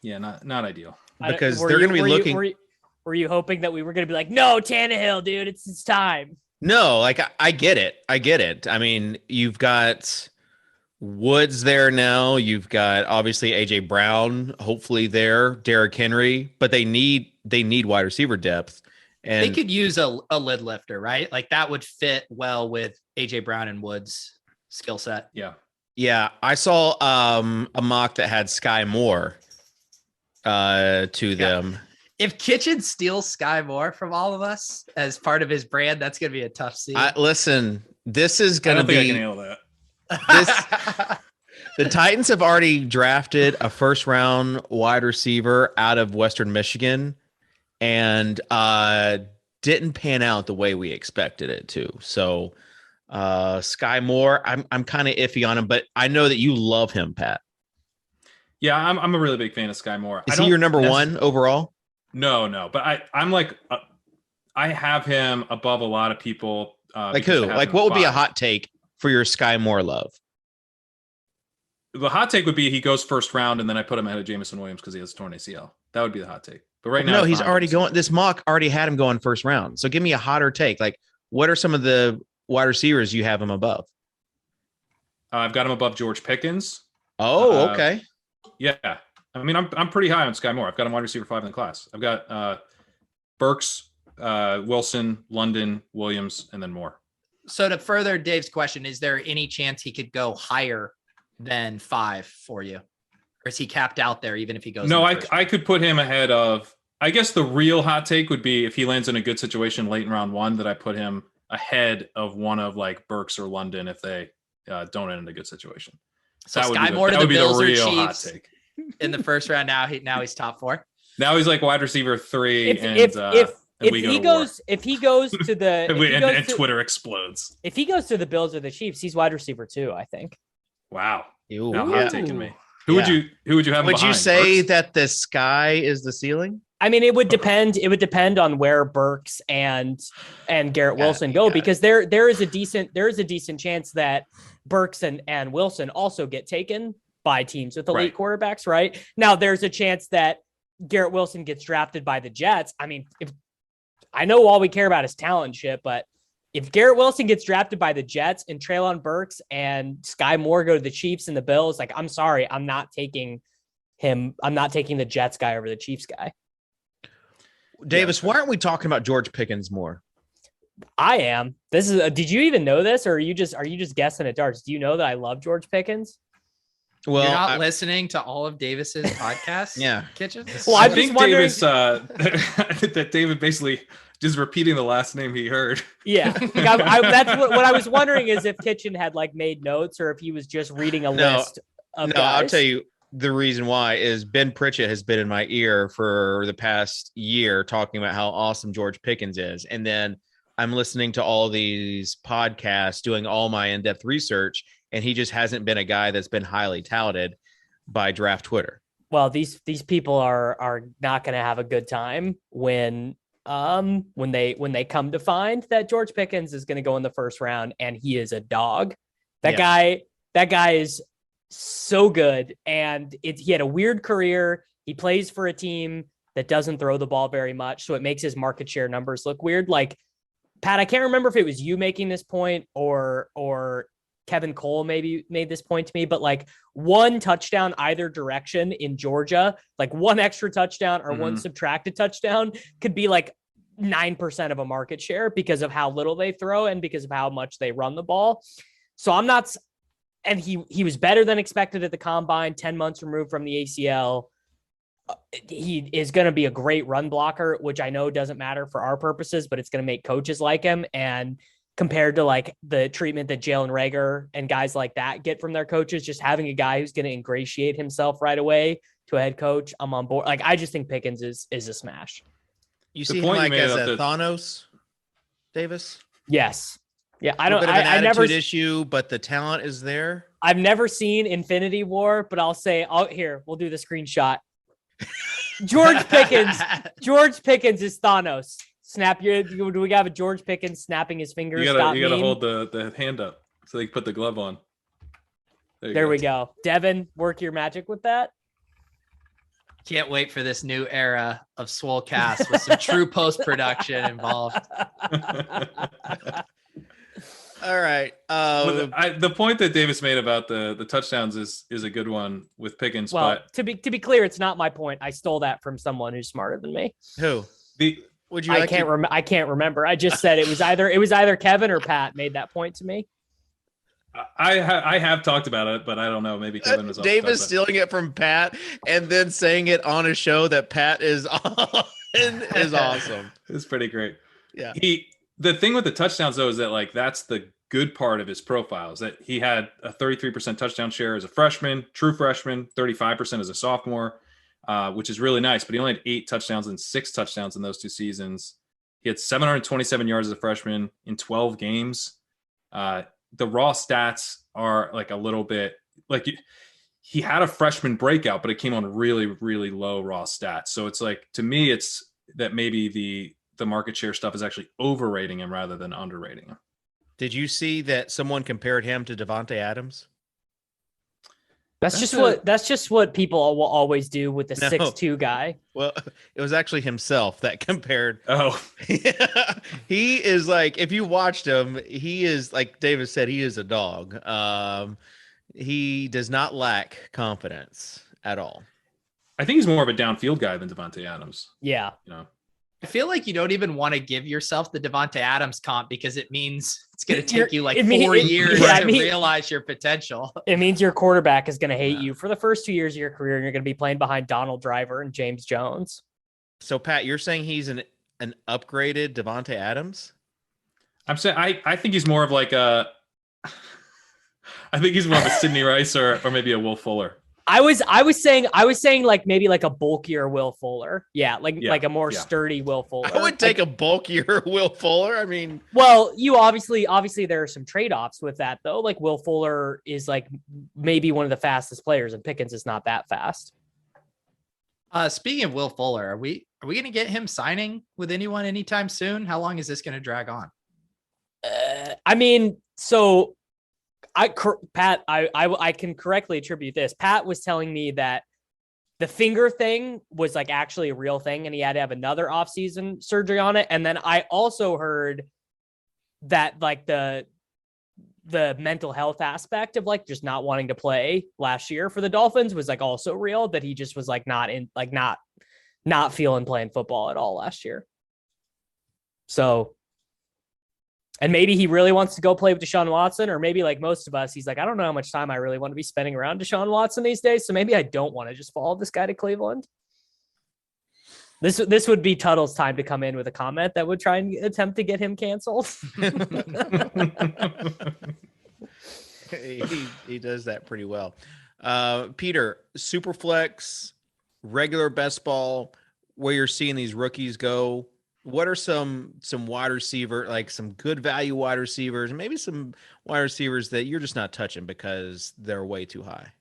S4: Yeah, not ideal
S1: because they're going to be looking.
S2: Were you hoping that we were going to be like, no, Tannehill, dude, it's time?
S1: No, I get it. I mean, you've got Woods there now. You've got obviously AJ Brown, hopefully there, Derrick Henry, but they need wide receiver depth. And
S3: they could use a lid lifter, right? Like that would fit well with AJ Brown and Woods' skill set.
S1: Yeah. I saw a mock that had Sky Moore to them.
S3: If Kitchen steals Sky Moore from all of us as part of his brand, that's going to be a tough scene.
S1: Listen, this is going to be.
S4: I can handle that.
S1: The Titans have already drafted a first-round wide receiver out of Western Michigan. And didn't pan out the way we expected it to. So Sky Moore, I'm kind of iffy on him, but I know that you love him, Pat.
S4: Yeah, I'm a really big fan of Sky Moore.
S1: Is he your number one overall?
S4: No, but I'm I have him above a lot of people.
S1: Like who? Like what would be a hot take for your Sky Moore love?
S4: The hot take would be he goes first round, and then I put him ahead of Jameson Williams because he has torn ACL. That would be the hot take. But right now,
S1: no, he's already going. This mock already had him going first round. So give me a hotter take. Like, what are some of the wide receivers you have him above?
S4: I've got him above George Pickens.
S1: Oh, okay.
S4: Yeah, I mean, I'm pretty high on Sky Moore. I've got him wide receiver 5 in the class. I've got Burks, Wilson, London, Williams, and then Moore.
S3: So to further Dave's question, is there any chance he could go higher than 5 for you? Or is he capped out there even if he goes?
S4: No, I could put him ahead of, I guess the real hot take would be if he lands in a good situation late in round 1, that I put him ahead of one of Burks or London if they don't end in a good situation.
S3: So Sky Moore to the Bills or Chiefs in the first round. Now he's top 4.
S4: Now he's like wide receiver 3.
S2: If he goes to the
S4: and Twitter explodes.
S2: If he goes to the Bills or the Chiefs, he's wide receiver 2, I think.
S4: Wow.
S1: Ew.
S4: Now hot taking me. Who would you have?
S1: Would you say Burks? That the sky is the ceiling?
S2: I mean, it would depend. It would depend on where Burks and Garrett Wilson go, because there is a decent chance that Burks and Wilson also get taken by teams with elite quarterbacks. Right now, there's a chance that Garrett Wilson gets drafted by the Jets. I mean, I know all we care about is talent shit, but if Garrett Wilson gets drafted by the Jets and Treylon Burks and Sky Moore go to the Chiefs and the Bills, like, I'm sorry, I'm not taking him. I'm not taking the Jets guy over the Chiefs guy.
S1: Davis, why aren't we talking about George Pickens more?
S2: I am. This is. Did you even know this, or are you just guessing at darts? Do you know that I love George Pickens?
S3: Well, you're not listening to all of Davis's podcasts.
S1: Yeah,
S3: Kitchen.
S2: Well,
S4: I think Davis. That David basically just repeating the last name he heard.
S2: Yeah, that's what I was wondering is if Kitchen had like made notes or if he was just reading a list of guys.
S1: I'll tell you the reason why is Ben Pritchett has been in my ear for the past year talking about how awesome George Pickens is, and then I'm listening to all these podcasts, doing all my in-depth research, and he just hasn't been a guy that's been highly touted by draft Twitter.
S2: Well, these people are not going to have a good time when they come to find that George Pickens is going to go in the first round and he is a dog. That guy is so good, and he had a weird career. He plays for a team that doesn't throw the ball very much, so it makes his market share numbers look weird. Like, Pat, I can't remember if it was you making this point or Kevin Cole maybe made this point to me, but like one touchdown either direction in Georgia, like one extra touchdown or one subtracted touchdown could be like 9% of a market share because of how little they throw and because of how much they run the ball. So I'm not, and he was better than expected at the combine, 10 months removed from the ACL. He is going to be a great run blocker, which I know doesn't matter for our purposes, but it's going to make coaches like him. And compared to like the treatment that Jalen Reagor and guys like that get from their coaches, just having a guy who's going to ingratiate himself right away to a head coach, I'm on board. Like, I just think Pickens is a smash.
S1: You see him like as a Thanos, Davis?
S2: Yes. Yeah.
S1: I don't. I never issue, but the talent is there.
S2: I've never seen Infinity War, but I'll say, here, we'll do the screenshot. George Pickens is Thanos. Do we have a George Pickens snapping his fingers?
S4: You gotta hold the hand up so they can put the glove on.
S2: There we go. Devin, work your magic with that.
S3: Can't wait for this new era of Swolecast with some true post-production involved.
S1: All right.
S4: The point that Davis made about the touchdowns is a good one with Pickens.
S2: Well,
S4: but
S2: to be clear, it's not my point. I stole that from someone who's smarter than me.
S1: Who?
S2: I can't remember. I just said it was either Kevin or Pat made that point to me.
S4: I have talked about it, but I don't know. Maybe Kevin was.
S1: Davis stealing it from Pat and then saying it on a show that Pat is on is awesome.
S4: It's pretty great.
S1: Yeah.
S4: The thing with the touchdowns though is that like that's the good part of his profile is that he had a 33% touchdown share as a freshman, true freshman, 35% as a sophomore, which is really nice. But he only had 8 touchdowns and 6 touchdowns in those 2 seasons. He had 727 yards as a freshman in 12 games. The raw stats are like a little bit like he had a freshman breakout, but it came on really, really low raw stats. So it's like, to me, it's that maybe the market share stuff is actually overrating him rather than underrating him.
S1: Did you see that someone compared him to Davante Adams?
S2: That's just what people will always do with the 6'2" guy.
S1: Well, it was actually himself that compared.
S4: Oh,
S1: he is like, if you watched him, he is like David said, he is a dog. He does not lack confidence at all.
S4: I think he's more of a downfield guy than Davante Adams.
S2: Yeah.
S4: You know,
S3: I feel like you don't even want to give yourself the Davante Adams comp because it means it's going to take you like 4 years to realize your potential.
S2: It means your quarterback is going to hate you for the first 2 years of your career, and you're going to be playing behind Donald Driver and James Jones.
S1: So, Pat, you're saying he's an upgraded Davante Adams?
S4: I'm saying I think he's more of like a. I think he's more of a Sidney Rice or maybe a Will Fuller.
S2: I was saying like maybe like a bulkier Will Fuller. Yeah, like a more sturdy Will Fuller.
S1: I would take a bulkier Will Fuller. I mean,
S2: well, you obviously there are some trade-offs with that though. Like Will Fuller is like maybe one of the fastest players, and Pickens is not that fast.
S3: Speaking of Will Fuller, are we going to get him signing with anyone anytime soon? How long is this going to drag on?
S2: I mean, so. Pat, I can correctly attribute this. Pat was telling me that the finger thing was like actually a real thing and he had to have another offseason surgery on it. And then I also heard that like the mental health aspect of like just not wanting to play last year for the Dolphins was like also real, that he just was like not feeling playing football at all last year. So, and maybe he really wants to go play with Deshaun Watson, or maybe like most of us, he's like, I don't know how much time I really want to be spending around Deshaun Watson these days. So maybe I don't want to just follow this guy to Cleveland. This would be Tuttle's time to come in with a comment that would try and attempt to get him canceled.
S1: he does that pretty well. Peter, Superflex, regular best ball, where you're seeing these rookies go. What are some wide receiver, like some good value wide receivers, and maybe some wide receivers that you're just not touching because they're way too high?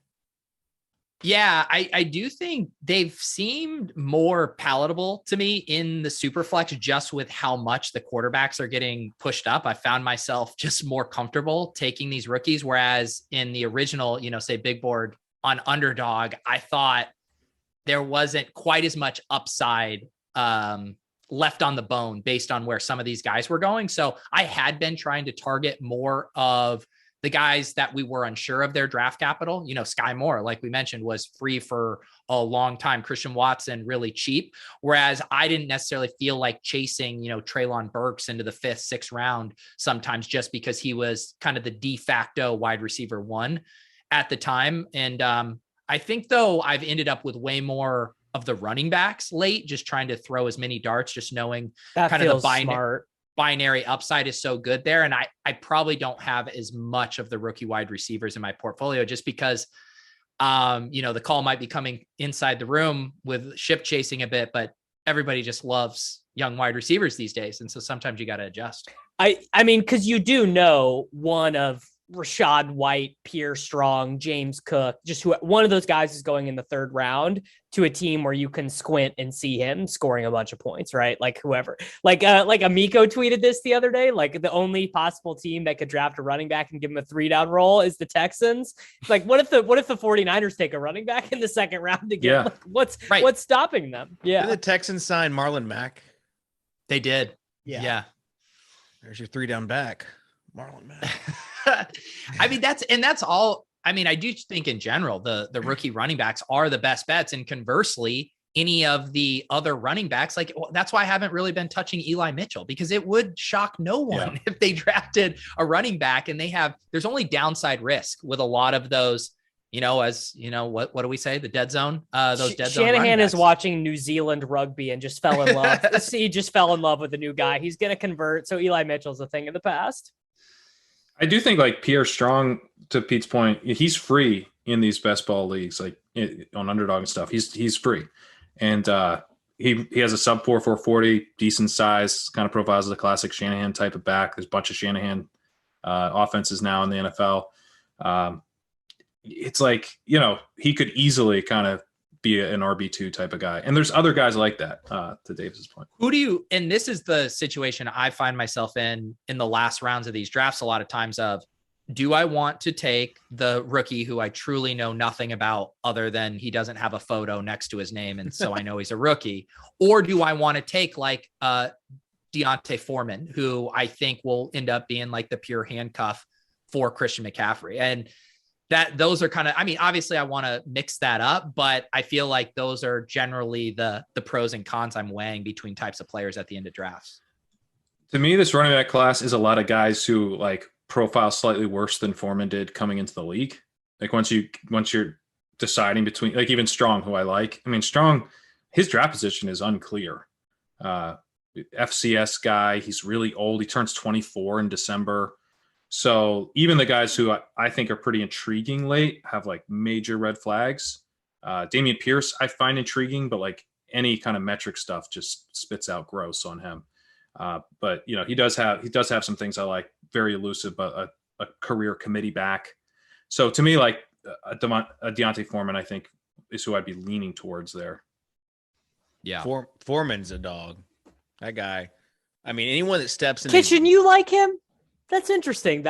S3: Yeah, I do think they've seemed more palatable to me in the Superflex, just with how much the quarterbacks are getting pushed up. I found myself just more comfortable taking these rookies. Whereas in the original, say big board on Underdog, I thought there wasn't quite as much upside left on the bone based on where some of these guys were going. So I had been trying to target more of the guys that we were unsure of their draft capital. Sky Moore, like we mentioned, was free for a long time. Christian Watson, really cheap. Whereas I didn't necessarily feel like chasing, Treylon Burks into the 5th, 6th round sometimes, just because he was kind of the de facto wide receiver 1 at the time. And I think though I've ended up with way more of the running backs late, just trying to throw as many darts, just knowing
S2: that
S3: kind of the
S2: smart.
S3: Binary upside is so good there. And I probably don't have as much of the rookie wide receivers in my portfolio, just because, the call might be coming inside the room with ship chasing a bit, but everybody just loves young wide receivers these days. And so sometimes you got to adjust.
S2: I mean, cause you do know one of Rashad White, Pierre Strong, James Cook, just one of those guys is going in the 3rd round to a team where you can squint and see him scoring a bunch of points, right? Like whoever, like Amico tweeted this the other day, like the only possible team that could draft a running back and give him a 3-down role is the Texans. Like what if the 49ers take a running back in the 2nd round to get, what's stopping them? Yeah.
S1: Did the Texans sign Marlon Mack?
S3: They did.
S2: Yeah.
S1: There's your 3-down back, Marlon Mack.
S3: I mean, that's all. I mean, I do think in general, the rookie running backs are the best bets. And conversely, any of the other running backs, that's why I haven't really been touching Eli Mitchell, because it would shock no one if they drafted a running back, and there's only downside risk with a lot of those, what do we say? The dead zone, those dead zone.
S2: Shanahan is watching New Zealand rugby and just fell in love. He just fell in love with the new guy. He's going to convert. So Eli Mitchell's a thing of the past.
S4: I do think like Pierre Strong, to Pete's point, he's free in these best ball leagues, like on Underdog and stuff. He's free, and he has a sub 4.40, decent size, kind of profiles as a classic Shanahan type of back. There's a bunch of Shanahan offenses now in the NFL. It's like, he could easily kind of be an RB2 type of guy. And there's other guys like that, to Davis's point.
S3: And this is the situation I find myself in the last rounds of these drafts a lot of times of, do I want to take the rookie who I truly know nothing about other than he doesn't have a photo next to his name, and so I know he's a rookie? Or do I want to take like Deontay Foreman, who I think will end up being like the pure handcuff for Christian McCaffrey? And those are kind of, I mean, obviously I want to mix that up, but I feel like those are generally the pros and cons I'm weighing between types of players at the end of drafts.
S4: To me, this running back class is a lot of guys who like profile slightly worse than Foreman did coming into the league. Like once you're deciding between, like, even Strong, who I like. I mean, Strong, his draft position is unclear. FCS guy, he's really old. He turns 24 in December. So even the guys who I think are pretty intriguing late have like major red flags. Damian Pierce, I find intriguing, but like any kind of metric stuff just spits out gross on him. But he does have some things I like. Very elusive, but a career committee back. So to me, like a Deontay Foreman, I think is who I'd be leaning towards there.
S3: Yeah,
S1: Foreman's a dog. That guy. I mean, anyone that steps in.
S2: Kitchen, you like him? That's interesting.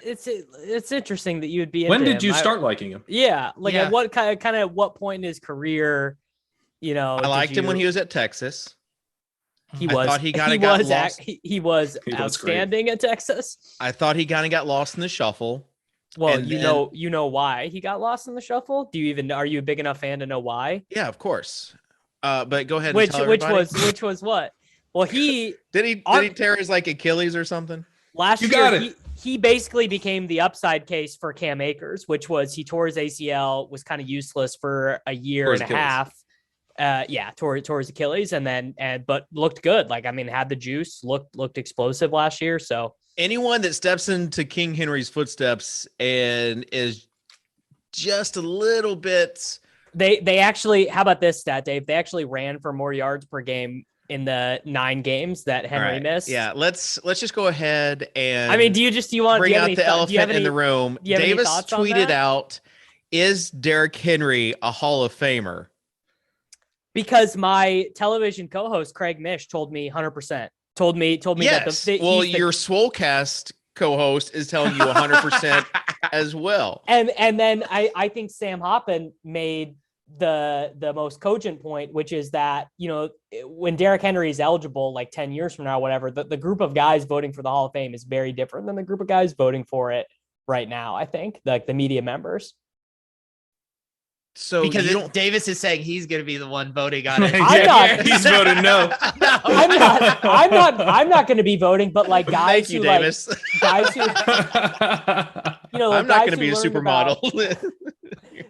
S2: It's interesting that you would be into
S4: When did you
S2: him.
S4: start liking him?
S2: Yeah, like at what kind of what point in his career,
S1: I liked him when he was at Texas.
S2: He
S1: I
S2: was.
S1: thought he kinda got lost.
S2: He was
S4: He was
S2: outstanding at Texas.
S1: I thought he kind of got lost in the shuffle.
S2: Well,
S1: And
S2: you know why he got lost in the shuffle. Are you a big enough fan to know why?
S1: Yeah, of course. But go ahead.
S2: Which
S1: and tell everybody.
S2: which was what? Well, did
S1: he tear his like Achilles or something?
S2: Last
S4: You
S2: year,
S4: got it.
S2: he basically became the upside case for Cam Akers, which was he tore his ACL, was kind of useless for a year and a half. Tore his Achilles, but looked good. Like, I mean, had the juice, looked explosive last year. So
S1: Anyone that steps into King Henry's footsteps and is just a little bit,
S2: they actually, how about this stat, Dave? They actually ran for more yards per game in the 9 games that Henry missed.
S1: Yeah, let's just go ahead and
S2: I mean, do you want
S1: bring
S2: do you have
S1: out
S2: any
S1: the elephant in the room?
S2: do you have any
S1: Davis
S2: thoughts on
S1: tweeted
S2: that?
S1: out, "Is Derrick Henry a Hall of Famer?"
S2: Because my television co-host Craig Mish told me 100%. Told me
S1: Yes.
S2: that
S1: Your Swolecast co-host is telling you 100% as well.
S2: And then I think Sam Hoppen made the most cogent point, which is that, you know, when Derrick Henry is eligible, like 10 years from now, whatever, the group of guys voting for the Hall of Fame is very different than the group of guys voting for it right now. I think like the media members.
S1: So
S3: Because
S1: you don't.
S3: Davis is saying he's going to be the one voting on it.
S2: I'm not-
S4: He's voted no.
S2: I'm not going to be voting, but like guys
S1: Thank you,
S2: who
S1: Davis.
S2: guys who, you know,
S1: I'm not going to be a supermodel.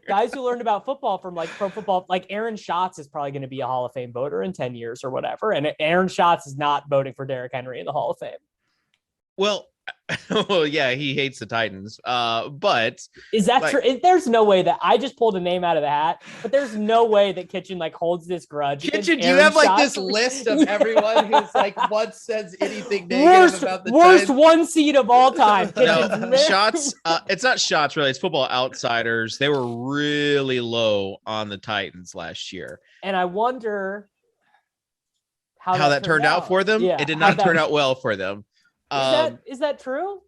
S2: Guys who learned about football from like pro football, like Aaron Schatz is probably going to be a Hall of Fame voter in 10 years or whatever. And Aaron Schatz is not voting for Derrick Henry in the Hall of Fame.
S1: Well, yeah, he hates the Titans. But
S2: is that true? There's no way that I just pulled a name out of the hat, but there's no way that Kitchen like holds this grudge.
S3: Kitchen, do you have like this list of everyone who's like once says anything negative about the
S2: worst
S3: Titans?
S2: one seed of all time?
S1: no, shots. It's not shots really. It's Football Outsiders. They were really low on the Titans last year,
S2: and I wonder
S1: how that turned out for them.
S2: Yeah,
S1: it did not turn out well for them.
S2: Is that true?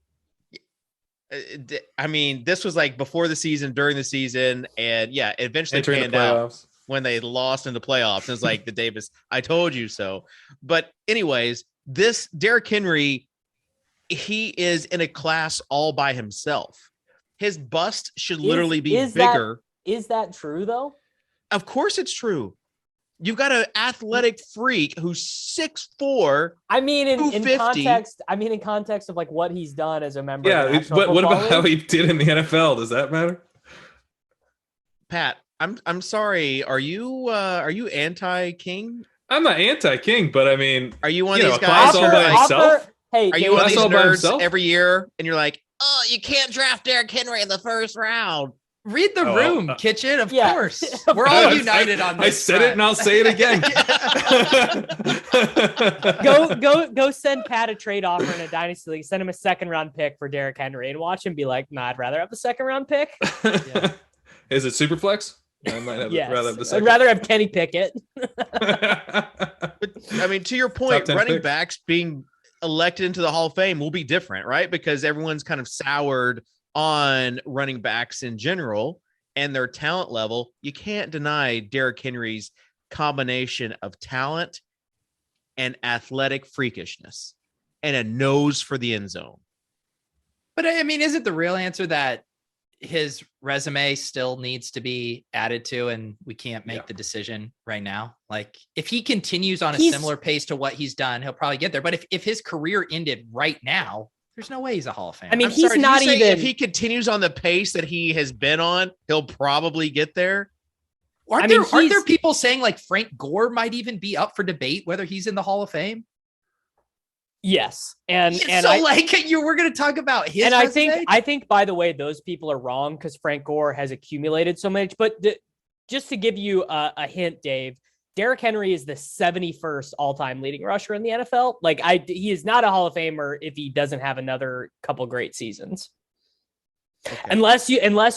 S1: I mean, this was like before the season, during the season, and yeah, it eventually panned out when they lost in the playoffs. It was like the Davis, I told you so. But anyways, this Derrick Henry, he is in a class all by himself. His bust should literally be bigger.
S2: Is that true though?
S1: Of course it's true. You've got an athletic freak who's 6'4".
S2: I mean, in context. I mean, in context of like what he's done as a member.
S4: Yeah,
S2: of the
S4: but what about
S2: League?
S4: how he did in the NFL? Does that matter?
S1: Pat, I'm sorry. Are you anti-King?
S4: I'm not anti-King, but I mean,
S1: Are you one of
S4: know,
S1: these
S4: a class
S1: guys?
S4: all by himself?
S2: Hey,
S1: Are you one of these
S4: all by
S1: nerds
S4: himself?
S1: every year? And you're like, oh, you can't draft Derrick Henry in the first round.
S3: Read the room, Kitchen. Of
S2: yeah.
S3: course, we're all united on this.
S4: I said it, and I'll say it again.
S2: Go send Pat a trade offer in a dynasty league. Send him a 2nd round pick for Derrick Henry, and watch him be like, "Nah, I'd rather have the 2nd round pick."
S3: Yeah.
S4: Is it Superflex? I might have rather have the
S2: I'd
S4: second.
S2: rather have Kenny Pickett.
S1: But I mean, to your point,
S4: Top 10
S1: running
S4: pick.
S1: backs being elected into the Hall of Fame will be different, right? Because everyone's kind of soured on running backs in general and their talent level. You can't deny Derrick Henry's combination of talent and athletic freakishness and a nose for the end zone.
S3: But I mean, is it the real answer that his resume still needs to be added to, and we can't make the decision right now? Like, if he continues on a similar pace to what he's done, he'll probably get there. But if his career ended right now, there's no way he's a Hall of Famer.
S2: I mean,
S1: I'm
S2: he's
S1: sorry, did
S2: not
S1: you say
S2: even.
S1: if he continues on the pace that he has been on, he'll probably get there.
S3: Aren't
S2: I mean,
S3: there people saying like Frank Gore might even be up for debate whether he's in the Hall of Fame?
S2: Yes, and
S3: So
S2: I,
S3: like we're going to talk about his.
S2: and
S3: resume?
S2: I think by the way, those people are wrong because Frank Gore has accumulated so much. But just to give you a hint, Dave, Derrick Henry is the 71st all-time leading rusher in the NFL. Like he is not a Hall of Famer if he doesn't have another couple great seasons.
S1: Okay.
S2: Unless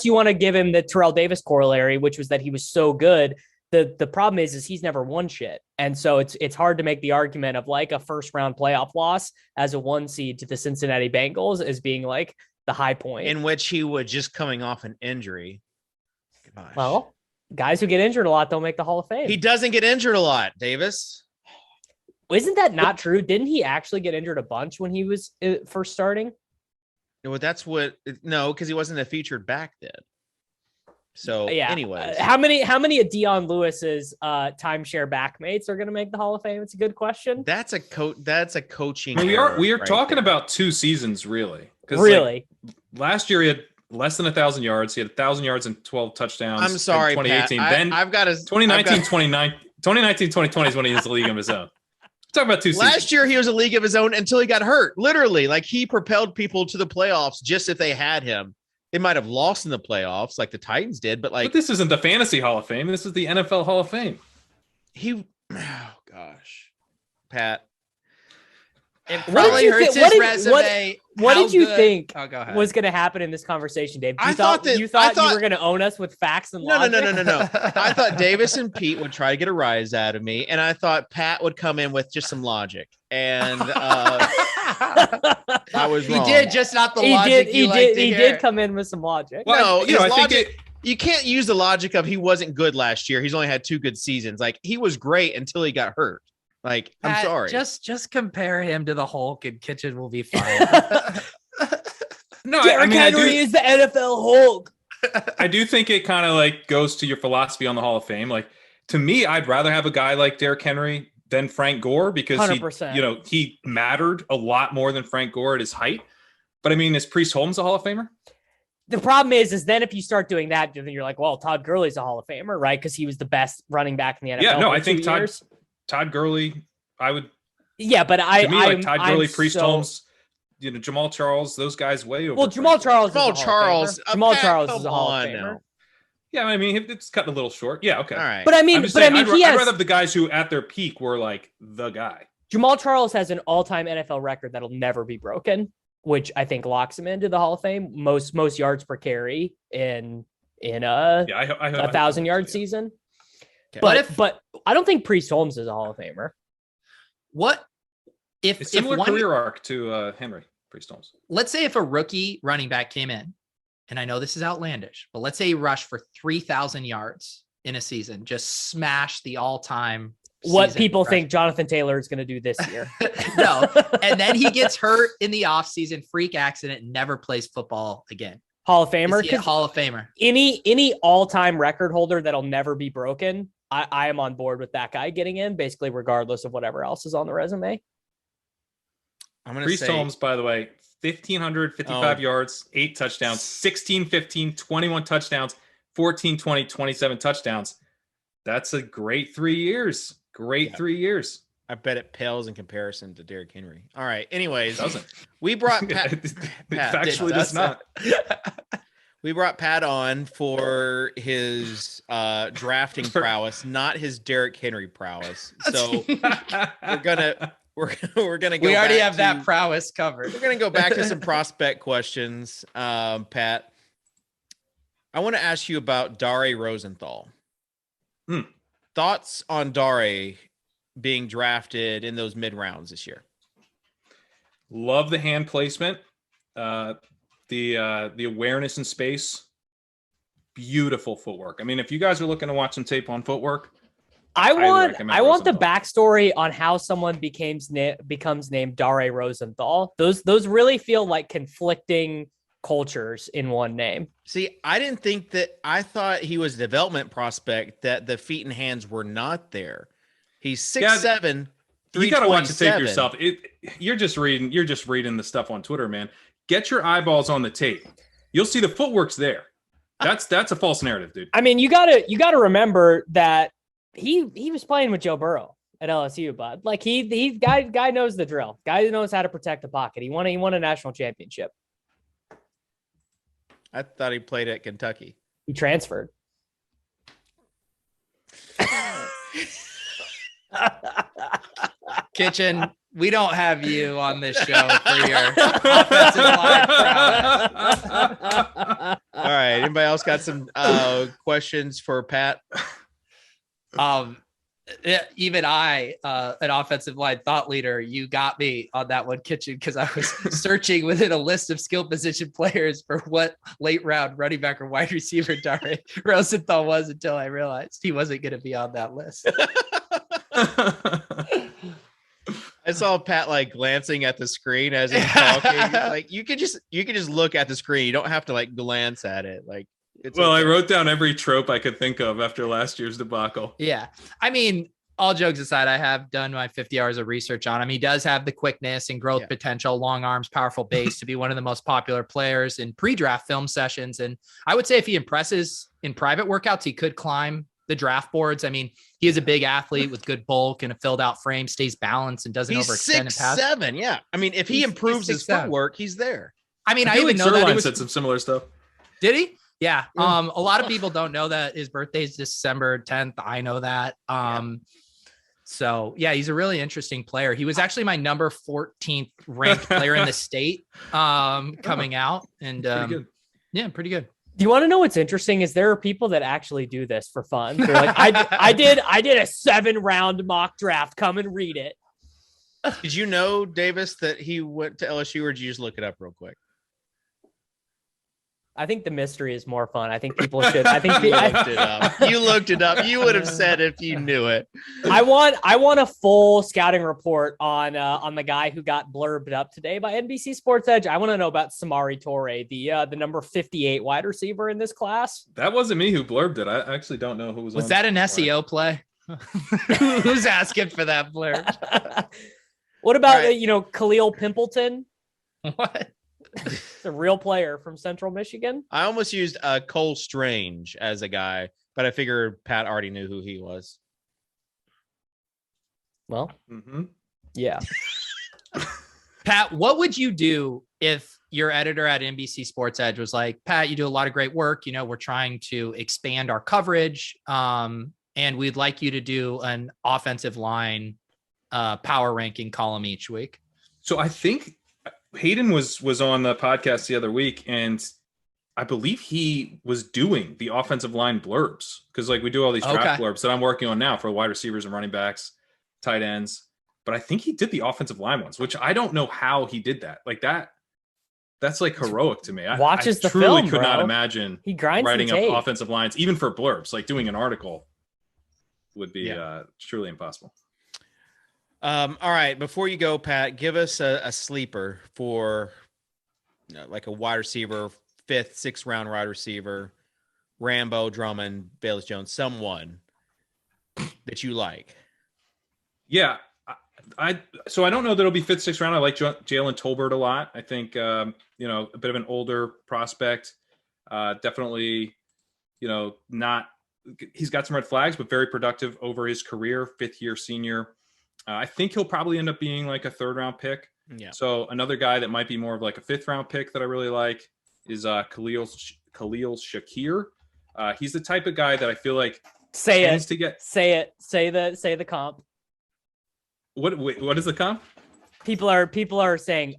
S2: you want to give him the Terrell Davis corollary, which was that he was so good. The problem is he's never won shit. And so it's hard to make the argument of like a 1st round playoff loss as a 1 seed to the Cincinnati Bengals as being like the high point.
S1: In which he would just coming off an injury. Gosh.
S2: Well, guys who get injured a lot don't make the Hall of Fame.
S1: He doesn't get injured a lot, Davis.
S2: Isn't that not true? Didn't he actually get injured a bunch when he was first starting?
S1: No, because he wasn't a featured back then. So,
S2: Yeah.
S1: anyways,
S2: How many of Deion Lewis's timeshare backmates are going to make the Hall of Fame? It's a good question.
S1: that's a coaching.
S4: We are
S1: right
S4: talking
S1: there.
S4: about 2 seasons, really.
S2: Really?
S4: Last year he had less than 1,000 yards. He had 1,000 yards and 12 touchdowns.
S1: I'm sorry,
S4: in 2018.
S1: Pat.
S4: Then
S1: I've got
S4: 2019, 2020 is when he was the league of his own. Talk about 2 seasons.
S1: Last year he was a league of his own until he got hurt. Literally, like he propelled people to the playoffs just if they had him. They might have lost in the playoffs like the Titans did, but
S4: this isn't the fantasy Hall of Fame. This is the NFL Hall of Fame.
S1: Oh gosh, Pat.
S3: It
S2: What
S3: probably
S2: did you
S3: hurts
S2: think-
S3: his
S2: what did-
S3: resume.
S2: What
S3: How
S2: did you
S3: good-
S2: think
S3: Oh, go ahead.
S2: was going to happen in this conversation, Dave?
S1: I thought
S2: you were going to own us with facts and
S1: No.
S2: logic?
S1: I thought Davis and Pete would try to get a rise out of me, and I thought Pat would come in with just some logic. And I was wrong.
S3: He did, just not the logic
S2: He
S3: hear.
S2: did come in with some logic.
S1: No,
S4: I think
S1: logic. You can't use the logic of he wasn't good last year. He's only had 2 good seasons. Like he was great until he got hurt. Like I'm
S3: Pat,
S1: sorry.
S3: Just compare him to the Hulk, and Kitchen will be fine.
S4: No,
S2: Derrick Henry is the NFL Hulk.
S4: I do think it kind of like goes to your philosophy on the Hall of Fame. Like to me, I'd rather have a guy like Derrick Henry than Frank Gore because
S2: 100%.
S4: he mattered a lot more than Frank Gore at his height. But I mean, is Priest Holmes a Hall of Famer?
S2: The problem is then if you start doing that, then you're like, well, Todd Gurley's a Hall of Famer, right? Because he was the best running back in the NFL.
S4: Yeah, no,
S2: for
S4: I think
S2: 2 years.
S4: Todd Gurley, I would.
S2: Yeah, but
S4: To me,
S2: I'm
S4: Todd Gurley, Priest
S2: so-
S4: Holmes, Jamal Charles, those guys way over.
S2: Well, Jamal Charles.
S1: Jamal
S2: is a Hall of
S1: Charles.
S2: Famer. Jamal
S1: Pat,
S2: Charles is
S1: come
S2: a Hall of
S1: on
S2: Famer.
S1: now.
S4: Yeah, I mean, it's cutting a little short. Yeah, okay.
S1: All right.
S2: But I mean,
S4: I'm just saying,
S2: he
S4: I'd
S2: has
S4: rather have the guys who at their peak were like the guy.
S2: Jamal Charles has an all-time NFL record that'll never be broken, which I think locks him into the Hall of Fame. Most yards per carry in a 1,000-yard season.
S1: Okay.
S2: But I don't think Priest Holmes is a Hall of Famer.
S3: What if
S4: It's similar
S3: one,
S4: career arc to Henry Priest Holmes.
S3: let's say if a rookie running back came in, and I know this is outlandish, but let's say he rushed for 3,000 yards in a season, just smash the all-time.
S2: What
S3: season
S2: people
S3: rushing.
S2: think Jonathan Taylor is going to do this year.
S3: No, and then he gets hurt in the offseason, freak accident, and never plays football again.
S2: Hall of Famer.
S3: Is he a
S2: 'Cause
S3: Hall of Famer?
S2: any all-time record holder that'll never be broken, I am on board with that guy getting in, basically regardless of whatever else is on the resume.
S1: I'm gonna
S4: Priest
S1: say
S4: Holmes, by the way, 1,555 yards, 8 touchdowns, 16-15, 21 touchdowns, 14-20, 27 touchdowns. That's a great 3 years. Great 3 years.
S1: I bet it pales in comparison to Derrick Henry. All right. Anyways,
S4: It doesn't.
S1: we brought Pat.
S4: It
S1: Pat
S4: factually does not.
S1: We brought Pat on for his drafting prowess, not his Derrick Henry prowess. So we're gonna go.
S3: We already
S1: back
S3: have that
S1: to-
S3: prowess covered.
S1: We're gonna go back to some prospect questions, Pat. I want to ask you about Dare Rosenthal. Thoughts on Dare being drafted in those mid rounds this year?
S4: Love the hand placement. The awareness in space. Beautiful footwork. I mean, if you guys are looking to watch some tape on footwork,
S2: I want the
S4: Rosenthal.
S2: backstory on how someone becomes named Dare Rosenthal. Those really feel like conflicting cultures in one name.
S1: See, I didn't think that. I thought he was a development prospect, that the feet and hands were not there. He's 6'7".
S4: You got to watch the tape
S1: 327.
S4: yourself. You're just reading the stuff on Twitter, man. Get your eyeballs on the tape. You'll see the footwork's there. That's a false narrative, dude.
S2: I mean, you gotta remember that he was playing with Joe Burrow at LSU, bud. Like guy knows the drill. Guy knows how to protect the pocket. He won a national championship.
S1: I thought he played at Kentucky.
S2: He transferred.
S3: Kitchen, we don't have you on this show for your offensive line prowess.
S1: All right. Anybody else got some questions for Pat?
S3: Even I, an offensive line thought leader, you got me on that one, Kitchen, because I was searching within a list of skill position players for what late round running back or wide receiver Dare Rosenthal was until I realized he wasn't going to be on that list.
S1: I saw Pat like glancing at the screen as he's talking. Like you could just look at the screen. You don't have to like glance at it. Like it's
S4: well,
S1: okay.
S4: I wrote down every trope I could think of after last year's debacle.
S3: Yeah. I mean, all jokes aside, I have done my 50 hours of research on him. He does have the quickness and growth potential, long arms, powerful base to be one of the most popular players in pre-draft film sessions. And I would say if he impresses in private workouts, he could climb the draft boards. I mean, he is a big athlete with good bulk and a filled out frame, stays balanced and doesn't overextend and pass.
S1: 6'7". Yeah. I mean, if he improves his footwork, he's there.
S3: I mean, I even
S4: like
S3: know that
S4: he said some similar stuff.
S3: Did he? Yeah. A lot of people don't know that his birthday is December 10th. I know that. So yeah, he's a really interesting player. He was actually my number 14th ranked player in the state coming out. And
S4: pretty good.
S3: Yeah, pretty good.
S2: Do you want to know what's interesting is there are people that actually do this for fun. They're like, I did a 7-round mock draft. Come and read it.
S1: Did you know, Davis, that he went to LSU, or did you just look it up real quick?
S2: I think the mystery is more fun. I think people should. I think
S1: you looked it up. You looked it up. You would have said if you knew it.
S2: I want a full scouting report on the guy who got blurbed up today by NBC Sports Edge. I want to know about Samori Toure, the number 58 wide receiver in this class.
S4: That wasn't me who blurbed it. I actually don't know who was.
S3: Was that an SEO play? Who's asking for that blurb?
S2: What about Khalil Pimpleton?
S3: What?
S2: It's a real player from Central Michigan.
S1: I almost used Cole Strange as a guy, but I figured Pat already knew who he was.
S2: Well, yeah.
S3: Pat, what would you do if your editor at NBC Sports Edge was like, Pat, you do a lot of great work. We're trying to expand our coverage, and we'd like you to do an offensive line power ranking column each week.
S4: So I think Hayden was on the podcast the other week, and I believe he was doing the offensive line blurbs because like we do all these draft blurbs that I'm working on now for wide receivers and running backs, tight ends. But I think he did the offensive line ones, which I don't know how he did that. Like that's like heroic to me. I truly could not imagine
S2: he grinds
S4: writing up offensive lines, even for blurbs, like doing an article would be truly impossible.
S1: All right. Before you go, Pat, give us a sleeper for like a wide receiver, 5th, 6th round wide receiver, Rambo, Drummond, Bayless Jones, someone that you like.
S4: Yeah. So I don't know that it'll be 5th, 6th round. I like Jalen Tolbert a lot. I think, a bit of an older prospect, definitely, he's got some red flags, but very productive over his career, 5th year senior. I think he'll probably end up being like a 3rd round pick.
S1: Yeah.
S4: So another guy that might be more of like a 5th round pick that I really like is Khalil Shakir. He's the type of guy that I feel like
S2: say the comp.
S4: What is the comp?
S2: People are saying,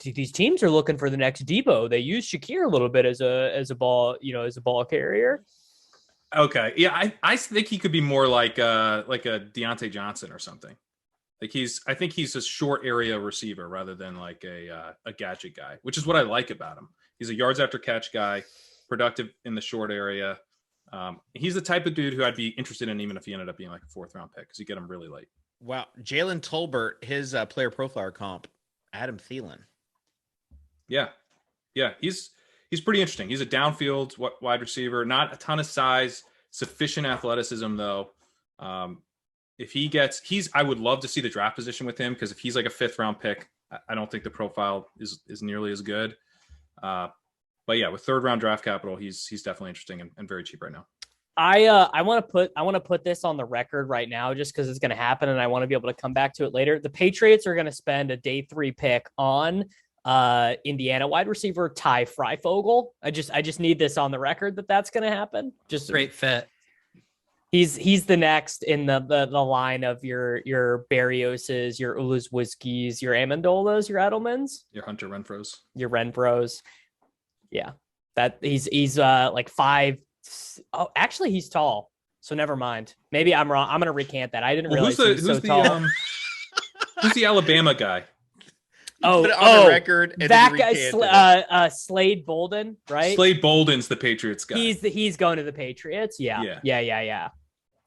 S2: these teams are looking for the next Debo. They use Shakir a little bit as a ball carrier.
S4: Okay. Yeah. I think he could be more like a Deontay Johnson or something. Like I think he's a short area receiver rather than like a gadget guy, which is what I like about him. He's a yards after catch guy, productive in the short area. He's the type of dude who I'd be interested in even if he ended up being like a 4th round pick because you get him really late.
S1: Wow. Jalen Tolbert, his player profiler comp, Adam Thielen.
S4: Yeah. Yeah. He's pretty interesting. He's a downfield wide receiver, not a ton of size, sufficient athleticism though. I would love to see the draft position with him because if he's like a 5th round pick, I don't think the profile is nearly as good. But yeah, with 3rd round draft capital, he's definitely interesting and very cheap right now.
S2: I want to put this on the record right now just because it's going to happen and I want to be able to come back to it later. The Patriots are going to spend a day 3 pick on Indiana wide receiver Ty Freifogel. I just need this on the record that's going to happen. Just
S3: great fit.
S2: He's the next in the line of your Berrioses, your Uluzwiskis, your Amendolas, your Edelmans,
S4: your Hunter Renfros,
S2: your Renfros. Yeah, that he's like 5. Oh, actually, he's tall. So never mind. Maybe I'm wrong. I'm gonna recant that. I didn't realize he was so tall.
S4: Who's the Alabama guy?
S1: On the record.
S2: That guy, Slade Bolden, right?
S4: Slade Bolden's the Patriots guy.
S2: He's going to the Patriots. Yeah.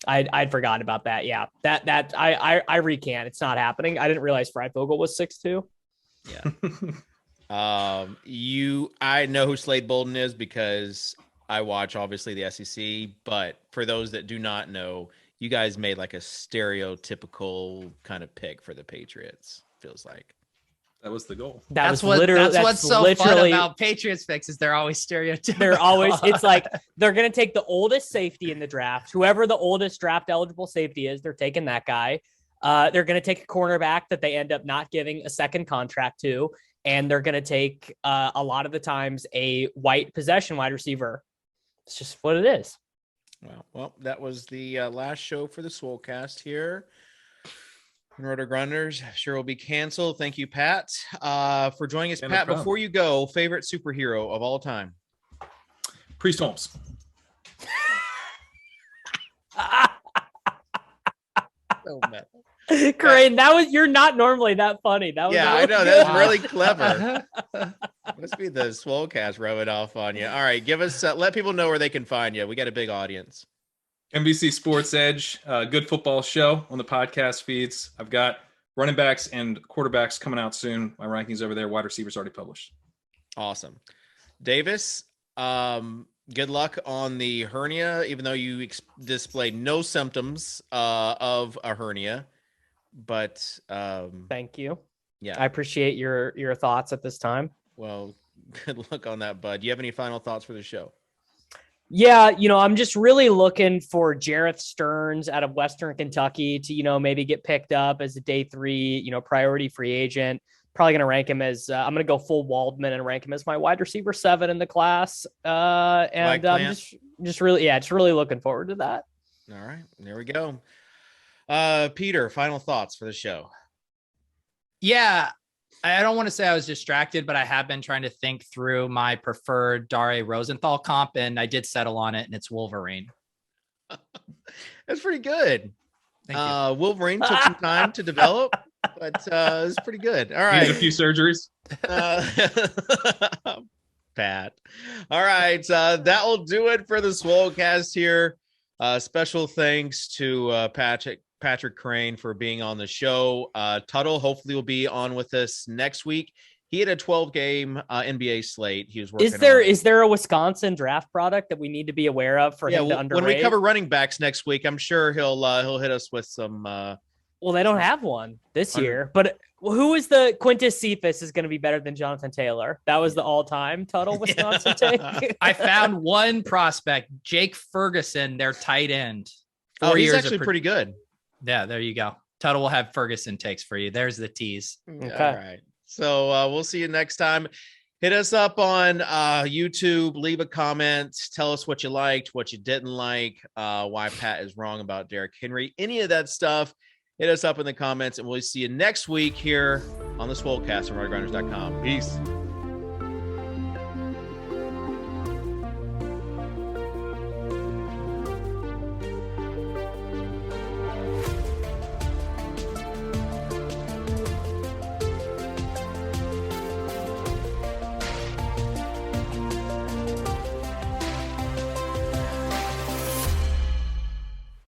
S2: I'd forgotten about that. Yeah, that I recant. It's not happening. I didn't realize Freifogel was 6'2".
S1: Yeah. I know who Slade Bolden is because I watch obviously the SEC, but for those that do not know, you guys made like a stereotypical kind of pick for the Patriots. Feels like
S4: That was the goal.
S3: That's what's so fun about Patriots picks is they're always stereotypical.
S2: They're always, it's like they're going to take the oldest safety in the draft. Whoever the oldest draft eligible safety is, they're taking that guy. They're going to take a cornerback that they end up not giving a second contract to. And they're going to take a lot of the times a white possession wide receiver. It's just what it is.
S1: Well, that was the last show for the Swolecast here. RotoGrinders sure will be canceled. Thank you, Pat, for joining us. Pat, before you go, favorite superhero of all time?
S4: Priest Holmes.
S2: Kerrane, you're not normally that funny. That was
S1: I know. That was really clever. Must be the Swolecast rubbing off on you. All right, give us let people know where they can find you. We got a big audience.
S4: NBC Sports Edge, good football show on the podcast feeds. I've got running backs and quarterbacks coming out soon. My rankings over there. Wide receivers already published.
S1: Awesome. Davis, good luck on the hernia, even though you displayed no symptoms of a hernia. But
S2: thank you.
S1: Yeah,
S2: I appreciate your thoughts at this time.
S1: Well, good luck on that, bud. Do you have any final thoughts for the show?
S2: Yeah, I'm just really looking for Jareth Stearns out of Western Kentucky to, maybe get picked up as a day 3, priority free agent. Probably going to rank him as I'm going to go full Waldman and rank him as my wide receiver 7 in the class. And I'm just really looking forward to that.
S1: All right, there we go. Peter, final thoughts for the show.
S3: Yeah. I don't want to say I was distracted, but I have been trying to think through my preferred Dare Rosenthal comp, and I did settle on it, and it's Wolverine.
S1: That's pretty good.
S3: Thank you.
S1: Wolverine took some time to develop, but it's pretty good. All right.
S4: Needs a few surgeries.
S1: Pat. All right. That will do it for the Swolecast here. Special thanks to Patrick Kerrane for being on the show. Tuttle hopefully will be on with us next week. He had a 12-game NBA slate. He was working.
S2: Is there a Wisconsin draft product that we need to be aware of for him to underrate?
S1: When we cover running backs next week, I'm sure he'll hit us with some.
S2: Well, they don't have one this year, but who is the Quintus Cephas is going to be better than Jonathan Taylor? That was the all-time Tuttle Wisconsin take.
S3: I found one prospect, Jake Ferguson, their tight end.
S1: He's actually pretty good.
S3: Yeah, there you go. Tuttle will have Ferguson takes for you. There's the tease.
S2: Okay.
S1: All right. So we'll see you next time. Hit us up on YouTube. Leave a comment. Tell us what you liked, what you didn't like, why Pat is wrong about Derrick Henry. Any of that stuff, hit us up in the comments, and we'll see you next week here on the Swolecast on RotoGrinders.com. Peace.